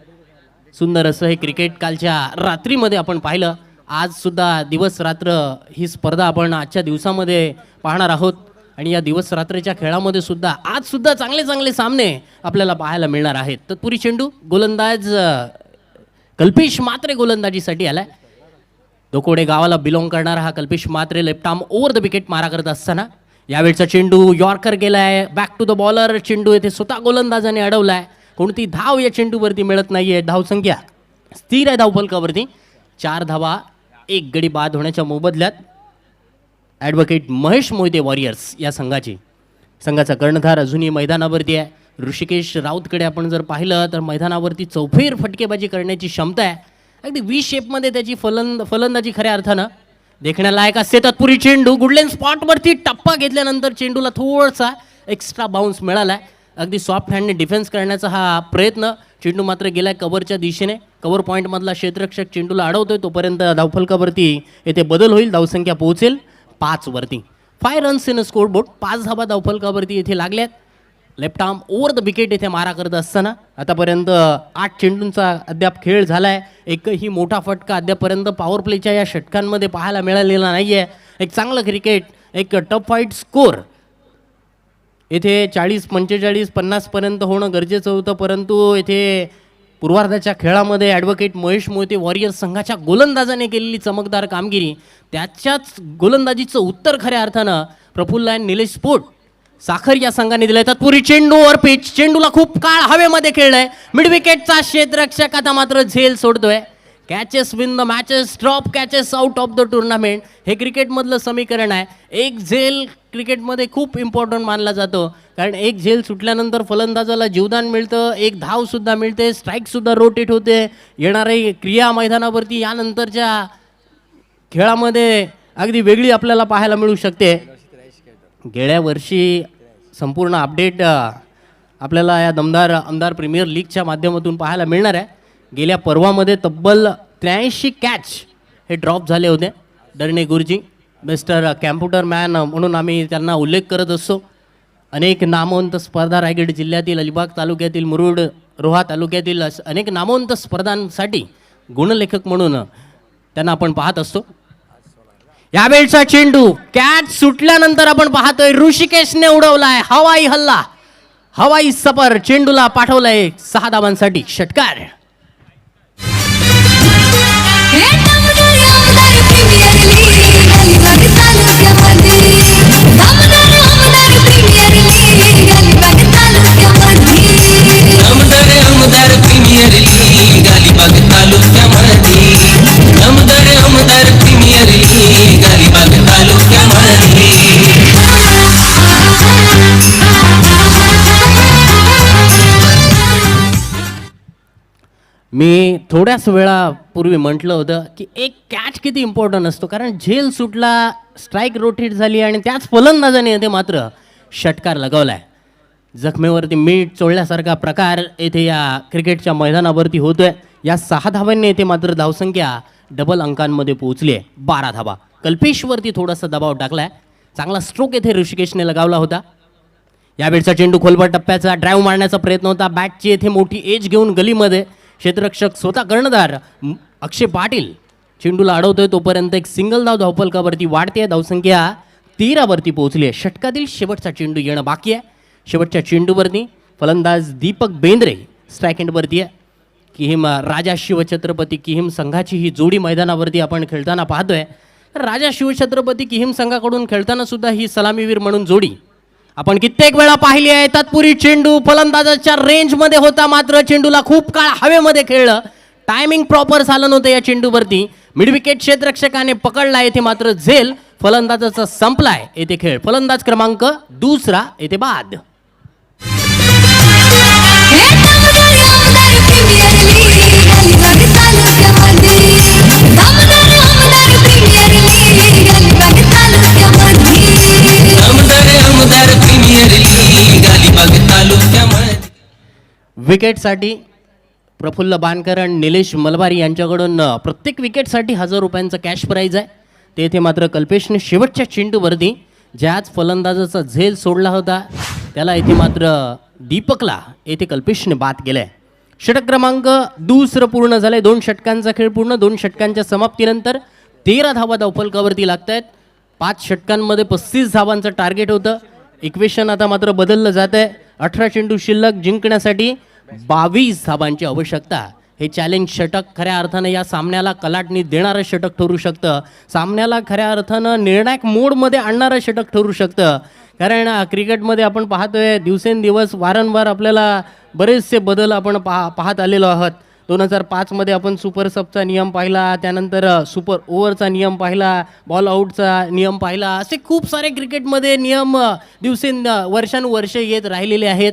सुंदर असं हे क्रिकेट कालच्या रात्रीमध्ये आपण पाहिलं. आज सुद्धा दिवस रात्र ही स्पर्धा आपण आजच्या दिवसामध्ये पाहणार आहोत. आणि या दिवस रात्रीच्या खेळामध्ये सुद्धा आज सुद्धा चांगले चांगले सामने आपल्याला पाहायला मिळणार आहेत. तत्पुरी चेंडू गोलंदाज कल्पेश मात्रे गोलंदाजीसाठी आलाय. दोकोडे गावाला बिलॉंग करणारा हा Kalpesh Mhatre left arm over the wicket मारा करत असताना यावेळचा चेंडू यॉर्कर गेलाय. Back to the bowler. चेंडू येथे स्वतः गोलंदाजाने अडवलाय. कोणती धाव या चेंडूवरती मिळत नाहीये. धावसंख्या स्थिर आहे धावफलकावरती. 4 धावा, 1 गडी बाद होण्याच्या मोबदल्यात ॲडव्होकेट महेश मोहिते वॉरियर्स या संघाचा कर्णधार अजूनही मैदानावरती आहे. ऋषिकेश राऊतकडे आपण जर पाहिलं तर मैदानावरती चौफेर फटकेबाजी करण्याची क्षमता आहे. अगदी व्ही शेपमध्ये त्याची फलंदाजी खऱ्या अर्थानं देखण्यालायक असते. तत्पुरी चेंडू गुडलेन स्पॉटवरती टप्पा घेतल्यानंतर चेंडूला थोडासा एक्स्ट्रा बाउन्स मिळाला आहे. अगदी सॉफ्ट हँडने डिफेन्स करण्याचा हा प्रयत्न. चेंडू मात्र गेलाय कव्हरच्या दिशेने. कव्हर पॉईंटमधला क्षेत्ररक्षक चेंडूला अडवतोय. तोपर्यंत धावफलकावरती येथे बदल होईल. धावसंख्या पोहोचेल 5 वरती. 5 रन्स इन स्कोरबोर्ड. 5 धावा धावफलकावरती येथे लागल्यात. Left arm over the wicket येथे मारा करत असताना आतापर्यंत 8 चेंडूंचा अद्याप खेळ झाला आहे. एकही मोठा फटका अद्यापर्यंत पॉवर प्लेच्या या षटकांमध्ये पाहायला मिळालेला नाही आहे. एक चांगलं क्रिकेट, एक टफ फाईट स्कोर येथे 40, 45, 50पर्यंत होणं गरजेचं होतं. परंतु येथे पूर्वार्धाच्या खेळामध्ये ॲडव्होकेट महेश मोहिते वॉरियर्स संघाच्या गोलंदाजाने केलेली चमकदार कामगिरी, त्याच्याच गोलंदाजीचं उत्तर खऱ्या अर्थानं प्रफुल्ल अँड निलेश स्पोर्ट साखर या संघाने दिलाय. तत्पुरी चेंडू ओव्हर पिच. चेंडूला खूप काळ हवेमध्ये खेळलाय. मिड विकेटचा क्षेत्ररक्षक आता मात्र झेल सोडतोय. Catches win the matches, drop catches out of the tournament. हे क्रिकेटमधलं समीकरण आहे. एक झेल क्रिकेटमध्ये खूप इम्पॉर्टंट मानला जातो. कारण एक झेल सुटल्यानंतर फलंदाजाला जीवदान मिळतं, एक धावसुद्धा मिळते, स्ट्राईकसुद्धा रोटेट होते. येणारी क्रिया मैदानावरती यानंतरच्या खेळामध्ये अगदी वेगळी आपल्याला पाहायला मिळू शकते. गेल्या वर्षी संपूर्ण अपडेट आपल्याला या दमदार आमदार प्रीमियर लीगच्या माध्यमातून पाहायला मिळणार आहे. गेल्या पर्वामध्ये तब्बल 83 कॅच हे ड्रॉप झाले होते. डरणे गुरुजी, मिस्टर कॅम्प्युटर मॅन म्हणून आम्ही त्यांना उल्लेख करत असतो. अनेक नामवंत स्पर्धा रायगड जिल्ह्यातील, अलिबाग तालुक्यातील, मुरुड, रोहा तालुक्यातील अनेक नामवंत स्पर्धांसाठी गुणलेखक म्हणून त्यांना आपण पाहत असतो. यावेळचा चेंडू कॅच सुटल्यानंतर आपण पाहतोय ऋषिकेशने उडवलाय. हवाई हल्ला, हवाई सफर. चेंडूला पाठवलाय 6 धावांसाठी. षटकार. मी थोड्याच वेळापूर्वी म्हटलं होतं की एक कॅच किती इम्पॉर्टंट असतो. कारण झेल सुटला, स्ट्राईक रोटेट झाली आणि त्याच फलंदाजाने येथे मात्र षटकार लगावलाय. जखमेवरती मीठ चोळल्यासारखा प्रकार येथे या क्रिकेटच्या मैदानावरती होतोय. या 6 धावांनी येथे मात्र धावसंख्या डबल अंकांमध्ये पोहोचली आहे. 12 धावा. कल्पेशवरती थोडासा दबाव टाकलाय. चांगला स्ट्रोक येथे ऋषिकेशने लगावला होता. यावेळचा चेंडू खोलवर टप्प्याचा ड्राईव्ह मारण्याचा प्रयत्न होता. बॅटची येथे मोठी एज घेऊन गलीमध्ये क्षेत्ररक्षक स्वतः कर्णधार अक्षय पाटील चेंडूला अडवतोय. तोपर्यंत एक सिंगल धाव धावफलकावरती वाढते. धावसंख्या 13 वरती पोहोचली आहे. षटकातील शेवटचा चेंडू येणं बाकी आहे. शेवटच्या चेंडूवरती फलंदाज दीपक बेंद्रे स्ट्राईक एंडवरती आहे. किहिम राजा शिवछत्रपती किहिम संघाची ही जोडी मैदानावरती आपण खेळताना पाहतोय. राजा शिवछत्रपती किहिम संघाकडून खेळताना सुद्धा ही सलामीवीर म्हणून जोडी आपण कित्येक वेळा पाहिली आहे. तत्पुरी चेंडू फलंदाजाच्या रेंजमध्ये होता, मात्र चेंडूला खूप काळ हवेमध्ये खेळलं. टायमिंग प्रॉपर झालं नव्हतं या चेंडूवरती. मिडविकेट क्षेत्ररक्षकाने पकडला येथे, मात्र झेल फलंदाजाचा संपलाय येथे खेळ. फलंदाज क्रमांक 2 येथे बाद. विकेटसाठी प्रफुल्ल बानकर आणि निलेश मलबारी यांच्याकडून प्रत्येक विकेटसाठी 1000 रुपयांचं कॅश प्राईज आहे. ते येथे मात्र कल्पेशने शेवटच्या चेंडूवरती ज्याच फलंदाजाचा झेल सोडला होता त्याला येथे मात्र दीपकला येथे कल्पेशने बाद केलं आहे. षटक क्रमांक 2 पूर्ण झालंय. 2 षटकांचा खेळ पूर्ण. 2 षटकांच्या समाप्तीनंतर 13 धावा धावफलकावरती लागत आहेत. 5 षटकांमध्ये 35 धावांचं टार्गेट होतं. इक्वेशन आता मात्र बदललं जात आहे. 18 चेंडू शिल्लक जिंकण्यासाठी 22 धावांची आवश्यकता. हे चॅलेंज षटक खऱ्या अर्थानं या सामन्याला कलाटणी देणारं षटक ठरू शकतं. सामन्याला खऱ्या अर्थानं निर्णायक मोडमध्ये आणणारं षटक ठरू शकतं. कारण क्रिकेटमध्ये आपण पाहतोय दिवसेंदिवस वारंवार आपल्याला बरेचसे बदल आपण पाहत आलेलो आहोत. 2005 आपण सुपर सबचा नियम पाहिला, त्यानंतर सुपर ओव्हरचा नियम पाहिला, बॉल आऊटचा नियम पाहिला. असे खूप सारे क्रिकेटमध्ये नियम वर्षानुवर्ष येत राहिलेले आहेत.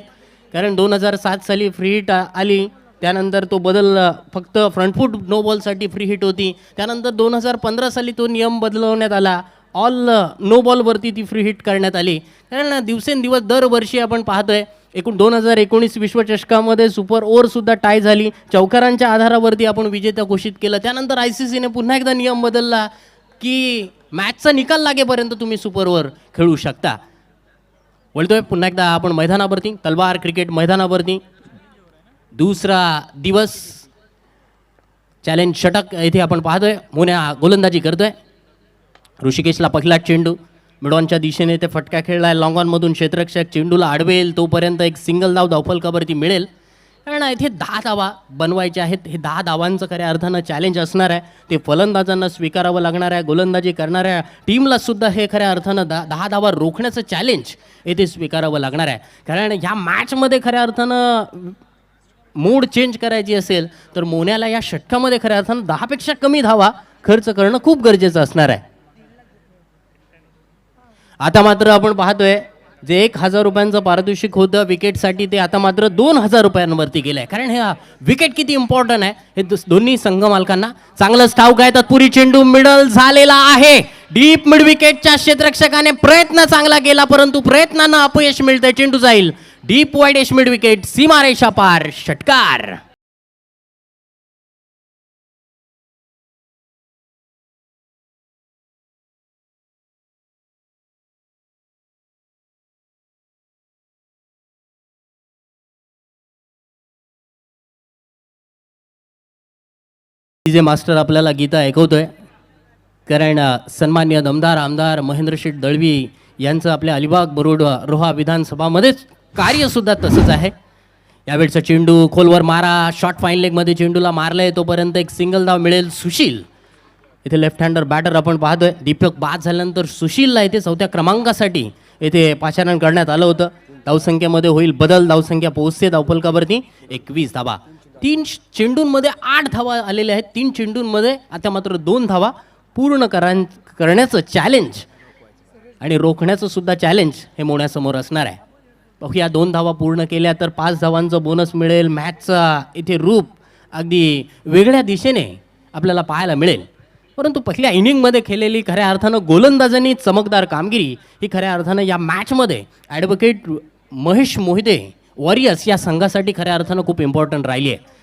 कारण 2007 साली फ्री हिट आली, त्यानंतर तो बदल फक्त फ्रंटफूट नो बॉलसाठी फ्री हिट होती. त्यानंतर 2015 साली तो नियम बदलवण्यात आला. ऑल नो बॉलवरती ती फ्री हिट करण्यात आली. कारण दिवसेंदिवस दरवर्षी आपण पाहतोय. 2019 विश्वचषकामध्ये सुपर ओव्हरसुद्धा टाय झाली. चौकारांच्या आधारावरती आपण विजेता घोषित केलं. त्यानंतर ICCने पुन्हा एकदा नियम बदलला की मॅचचा निकाल लागेपर्यंत तुम्ही सुपर ओव्हर खेळू शकता. बोलतोय पुन्हा एकदा आपण मैदानावरती, तलवार क्रिकेट मैदानावरती. दुसरा दिवस चॅलेंज षटक येथे आपण पाहतोय. मोन्या गोलंदाजी करतोय. ऋषिकेशला पहिला चेंडू मिडॉनच्या दिशेने ते फटका खेळलाय. लॉंगॉनमधून क्षेत्ररक्षक चेंडूला अडवेल, तोपर्यंत एक सिंगल धाव धावफलकावरती मिळेल. कारण इथे 10 धावा बनवायच्या आहेत. हे 10 धावांचं खऱ्या अर्थानं चॅलेंज असणार आहे. ते फलंदाजांना स्वीकारावं लागणार आहे. गोलंदाजी करणाऱ्या टीमला सुद्धा हे खऱ्या अर्थानं 10 धावा रोखण्याचं चॅलेंज येथे स्वीकारावं लागणार आहे. कारण ह्या मॅचमध्ये खऱ्या अर्थानं मूड चेंज करायची असेल तर मोन्याला या षटकामध्ये खऱ्या अर्थानं 10 पेक्षा कमी धावा खर्च करणं खूप गरजेचं असणार आहे. आता मात्र आपण पाहतोय जे 1000 रुपयांचं पारितोषिक होतं विकेटसाठी ते आता मात्र 2000 रुपयांवरती गेलं आहे. कारण हे विकेट किती इम्पॉर्टंट आहे हे दोन्ही संघ मालकांना चांगलंच ठाऊक आहे. तत्पुरी चेंडू मिडल झालेला आहे. डीप मिड विकेटच्या क्षेत्ररक्षकाने प्रयत्न चांगला केला, परंतु प्रयत्नांना अपयश मिळतंय. चेंडू जाईल deep wide ish mid wicket, सीमारेषा पार, षटकार. जे मास्टर आपल्याला गीता ऐकवतोय. कारण सन्मान्य दमदार आमदार महेंद्रशेठ दळवी यांचं आपल्या अलिबाग बरोड रोहा विधानसभामध्येच कार्यसुद्धा तसंच आहे. यावेळचा चेंडू खोलवर मारा, शॉर्ट फाईन लेगमध्ये चेंडूला मारलंय, तोपर्यंत एक सिंगल धाव मिळेल. सुशील इथे लेफ्ट हँडर बॅटर आपण पाहतोय. दीपक बाद झाल्यानंतर सुशीलला इथे 4थ्या क्रमांकासाठी येथे पाचारण करण्यात आलं होतं. धावसंख्येमध्ये होईल बदल. धावसंख्या पोहोचते धावफलकावरती 21 धावा. 3 चेंडूंमध्ये 8 धावा आलेल्या आहेत. 3 चेंडूंमध्ये आता मात्र 2 धावा पूर्ण करण्याचं चॅलेंज आणि रोखण्याचं सुद्धा चॅलेंज हे मोन्यासमोर असणार आहे. या 2 धावा पूर्ण केल्या तर 5 धावांचं बोनस मिळेल. मॅचचा इथे रूप अगदी वेगळ्या दिशेने आपल्याला पाहायला मिळेल. परंतु पहिल्या इनिंगमध्ये खेळलेली खऱ्या अर्थानं गोलंदाजांनी चमकदार कामगिरी ही खऱ्या अर्थानं या मॅचमध्ये ॲडव्होकेट महेश मोहिते वॉरियर्स या संघासाठी खऱ्या अर्थानं खूप इम्पॉर्टंट राहिली आहे.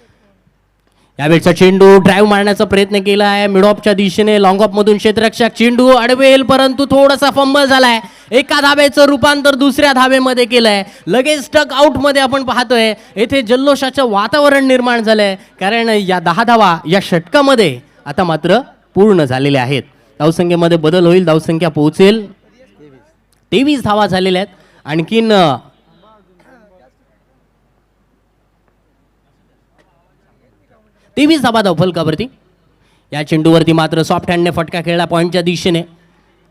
यावेळचा चेंडू ड्राईव्ह मारण्याचा प्रयत्न केला आहे मिड ऑफच्या दिशेने, लॉंग ऑफ मधून क्षेत्ररक्षक चेंडू अडवेल, परंतु थोडासा फंबल झालाय. एका धाब्याचं रूपांतर दुसऱ्या धाब्यामध्ये केलंय. लगेच टक आउट मध्ये आपण पाहतोय येथे जल्लोषाचं वातावरण निर्माण झालंय, कारण या 10 धावा या षटकामध्ये आता मात्र पूर्ण झालेल्या आहेत. धावसंख्येमध्ये बदल होईल, धावसंख्या पोहोचेल 23 धावा झालेल्या आहेत. आणखीन 23 धाबा धावफलकावरती. या चेंडूवरती मात्र सॉफ्ट हँडने फटका खेळला पॉईंटच्या दिशेने.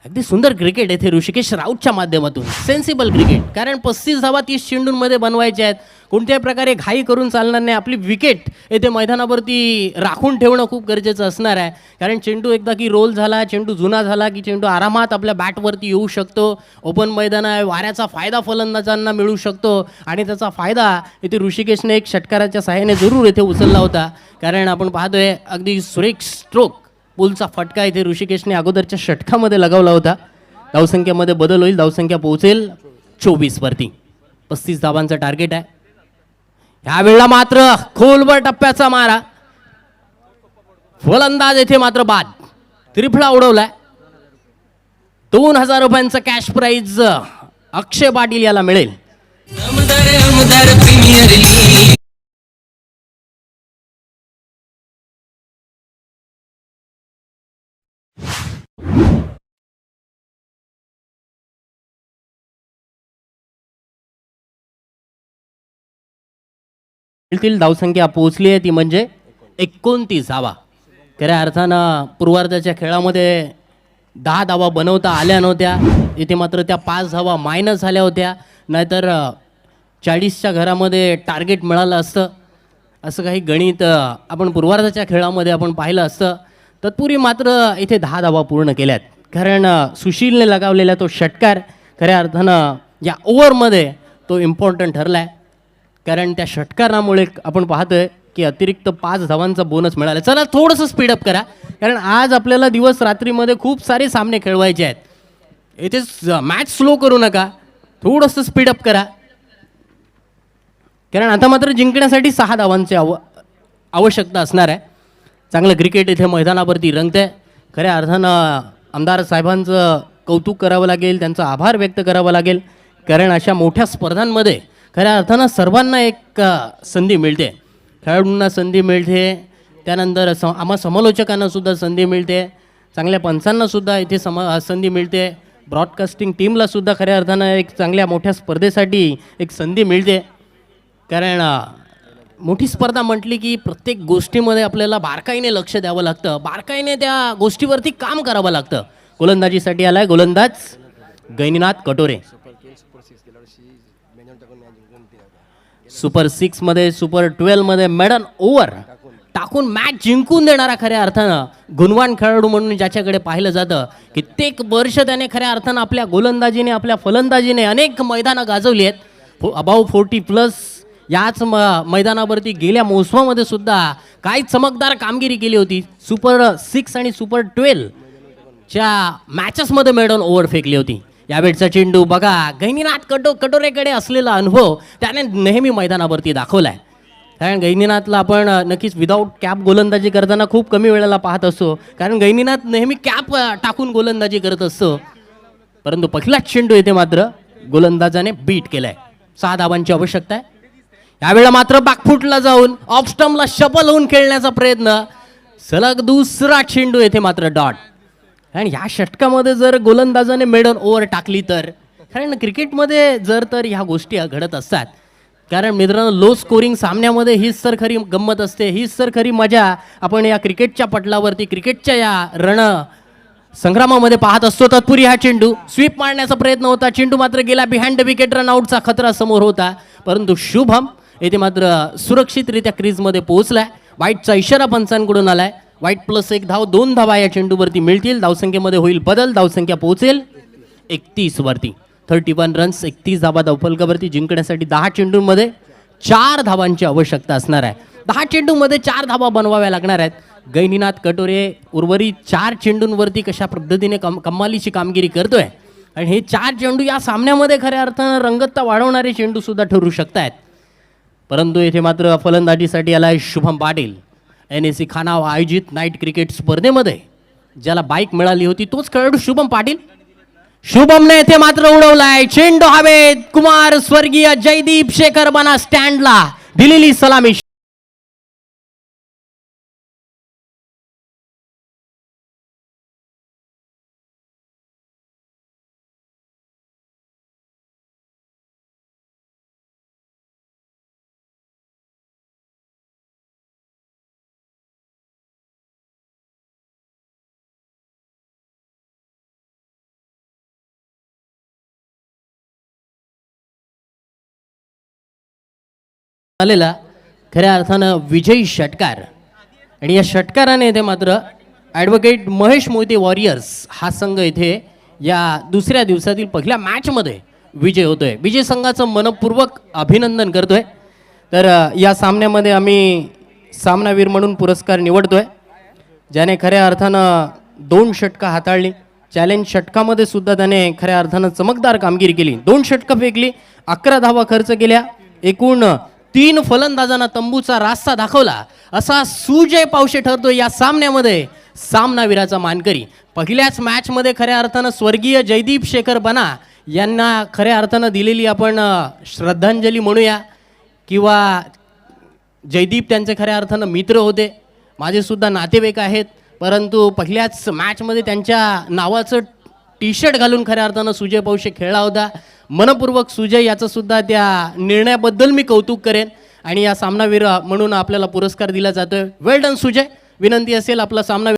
अगदी सुंदर क्रिकेट येथे ऋषिकेश राऊतच्या माध्यमातून, सेन्सिबल क्रिकेट, कारण 35 धावा 30 चेंडूंमध्ये बनवायच्या आहेत. कोणत्याही प्रकारे घाई करून चालणार नाही. आपली विकेट येथे मैदानावरती राखून ठेवणं खूप गरजेचं असणार आहे, कारण चेंडू एकदा की रोल झाला, चेंडू जुना झाला की चेंडू आरामात आपल्या बॅटवरती येऊ शकतो. ओपन मैदान आहे, वाऱ्याचा फायदा फलंदाजांना मिळू शकतो आणि त्याचा फायदा इथे ऋषिकेशने एक षटकाराच्या सहाय्याने जरूर येथे उचलला होता, कारण आपण पाहतोय अगदी सुरेख स्ट्रोक पुलचा फटका इथे ऋषिकेशने अगोदरच्या षटकामध्ये लगावला होता. धावसंख्येमध्ये बदल होईल, धावसंख्या पोहोचेल 24 वरती. 35 धावांचं टार्गेट आहे. ह्यावेळेला मात्र खोलवर टप्प्याचा मारा, फलंदाज येथे मात्र बाद, त्रिफळा उडवलाय. 2000 रुपयांचं कॅश प्राइज अक्षय पाटील याला मिळेल. धावसंख्या पोहोचली आहे ती म्हणजे 29 धावा. खऱ्या अर्थानं पूर्वार्धाच्या खेळामध्ये 10 धावा बनवता आल्या नव्हत्या, इथे मात्र त्या 5 धावा मायनस झाल्या होत्या. नाहीतर 40च्या घरामध्ये टार्गेट मिळालं असतं, असं काही गणित आपण पूर्वार्धाच्या खेळामध्ये आपण पाहिलं असतं. तत्पूर्वी मात्र इथे 10 धावा पूर्ण केल्यात, कारण सुशीलने लगावलेला तो षटकार खऱ्या अर्थानं या ओव्हरमध्ये तो इम्पॉर्टंट ठरला आहे, कारण त्या षटकारामुळे आपण पाहतोय की अतिरिक्त 5 धावांचा बोनस मिळाला. चला थोडंसं स्पीडअप करा, कारण आज आपल्याला दिवस रात्रीमध्ये खूप सारे सामने खेळवायचे आहेत. इथे मॅच स्लो करू नका, थोडंसं स्पीडअप करा, कारण आता मात्र जिंकण्यासाठी 6 धावांची आवश्यकता असणार आहे. चांगलं क्रिकेट इथे मैदानावरती रंगतंय. खऱ्या अर्थानं आमदार साहेबांचं कौतुक करावं लागेल, त्यांचा आभार व्यक्त करावा लागेल, कारण अशा मोठ्या स्पर्धांमध्ये खऱ्या अर्थानं सर्वांना एक संधी मिळते. खेळाडूंना संधी मिळते, त्यानंतर आम्हा समालोचकांना सुद्धा संधी मिळते, चांगल्या पंचांनासुद्धा इथे संधी मिळते, ब्रॉडकास्टिंग टीमलासुद्धा खऱ्या अर्थानं एक चांगल्या मोठ्या स्पर्धेसाठी एक संधी मिळते. कारण मोठी स्पर्धा म्हटली की प्रत्येक गोष्टीमध्ये आपल्याला बारकाईने लक्ष द्यावं लागतं, बारकाईने त्या गोष्टीवरती काम करावं लागतं. गोलंदाजीसाठी आलाय गोलंदाज गैनीनाथ कटोरे. सुपर 6 मध्ये, सुपर 12 मध्ये मेडन ओव्हर टाकून मॅच जिंकून देणारा खऱ्या अर्थानं गुणवान खेळाडू म्हणून ज्याच्याकडे पाहिलं जातं. कित्येक वर्ष त्याने खऱ्या अर्थानं आपल्या गोलंदाजीने, आपल्या फलंदाजीने अनेक मैदानं गाजवली आहेत. अबाव 40+ याच मैदानावरती गेल्या मोसमामध्ये सुद्धा काय चमकदार कामगिरी केली होती. सुपर 6 आणि सुपर 12 च्या मॅचेसमध्ये मेडन ओव्हर फेकली होती. यावेळचा चेंडू बघा, गैनीनाथ कटोरेकडे असलेला अनुभव त्याने नेहमी मैदानावरती दाखवलाय. कारण गैनीनाथला आपण नक्कीच विदाऊट कॅप गोलंदाजी करताना खूप कमी वेळेला पाहत असतो, कारण गैनीनाथ नेहमी कॅप टाकून गोलंदाजी करत असतो. परंतु पहिलाच चेंडू येथे मात्र गोलंदाजाने बीट केलाय. 6 धावांची आवश्यकता आहे. यावेळेला मात्र बॅकफुटला जाऊन ऑफ स्टंपला शफल होऊन खेळण्याचा प्रयत्न, सलग दुसरा चेंडू येथे मात्र डॉट. आणि ह्या षटकामध्ये जर गोलंदाजाने मेडन ओव्हर टाकली तर, कारण क्रिकेटमध्ये जर तर ह्या गोष्टी घडत असतात. कारण मित्रांनो, लो स्कोरिंग सामन्यामध्ये हीच तर खरी गंमत असते, हीच तर खरी मजा आपण या क्रिकेटच्या पटलावरती, क्रिकेटच्या या संग्रामामध्ये पाहत असतो. तत्पूर्वी हा चेंडू स्वीप मारण्याचा प्रयत्न होता, चेंडू मात्र गेला बिहाइंड द विकेट, रन आउटचा खतरा समोर होता. परंतु शुभम येथे मात्र सुरक्षितरित्या क्रीजमध्ये पोहोचलाय. वाईटचा इशारा पंचांकडून आलाय. वाईट +1 धाव, 2 धावा या चेंडूवरती मिळतील. धावसंख्येमध्ये होईल बदल, धावसंख्या पोहोचेल 31 वरती. 31 रन्स, 31 धावा धावफलकावरती. जिंकण्यासाठी 10 चेंडूंमध्ये 4 धावांची आवश्यकता असणार आहे. 10 चेंडूमध्ये 4 धावा बनवाव्या लागणार आहेत. गैनीनाथ कटोरे उर्वरित 4 चेंडूंवरती कशा पद्धतीने कमालीची कामगिरी करतोय, आणि हे 4 चेंडू या सामन्यामध्ये खऱ्या अर्थानं रंगतता वाढवणारे चेंडू सुद्धा ठरू शकत आहेत. परंतु येथे मात्र फलंदाजीसाठी आलाय शुभम पाटील. NAC खानाव आयोजित नाईट क्रिकेट स्पर्धेमध्ये ज्याला बाईक मिळाली होती तोच खेळाडू शुभम पाटील. शुभमने येथे मात्र उडवलाय चेंडू हवेत. कुमार स्वर्गीय जयदीप शेखर बना स्टँडला दिलेली सलामी. आलेला खऱ्या अर्थानं विजयी षटकार आणि या षटकाराने इथे मात्र ॲडव्होकेट महेश मोहिते वॉरियर्स हा संघ इथे या दुसऱ्या दिवसातील पहिल्या मॅचमध्ये विजय होतोय. विजय संघाचं मनपूर्वक अभिनंदन करतोय. तर या सामन्यामध्ये आम्ही सामनावीर म्हणून पुरस्कार निवडतोय ज्याने खऱ्या अर्थानं 2 षटकं हाताळली. चॅलेंज षटकामध्ये सुद्धा त्याने खऱ्या अर्थानं चमकदार कामगिरी केली. 2 षटकं फेकली, 11 धावा खर्च केल्या, एकूण 3 फलंदाजांना तंबूचा रास्ता दाखवला असा सुजय पावशे ठरतो या सामन्यामध्ये सामनावीराचा मानकरी. पहिल्याच मॅचमध्ये खऱ्या अर्थानं स्वर्गीय जयदीप शेखर बना यांना खऱ्या अर्थानं दिलेली आपण श्रद्धांजली म्हणूया किंवा जयदीप त्यांचे खऱ्या अर्थानं मित्र होते, माझे सुद्धा नातेवाईक आहेत. परंतु पहिल्याच मॅचमध्ये त्यांच्या नावाचं टी शर्ट घालून खऱ्या अर्थानं सुजय पावशे खेळला होता. मनपूर्वक सुजय याचं सुद्धा त्या निर्णयाबद्दल मी कौतुक करेन आणि या सामनावीर म्हणून आपल्याला पुरस्कार दिला जातोय. वेल डन सुजय. विनंती असेल आपला सामना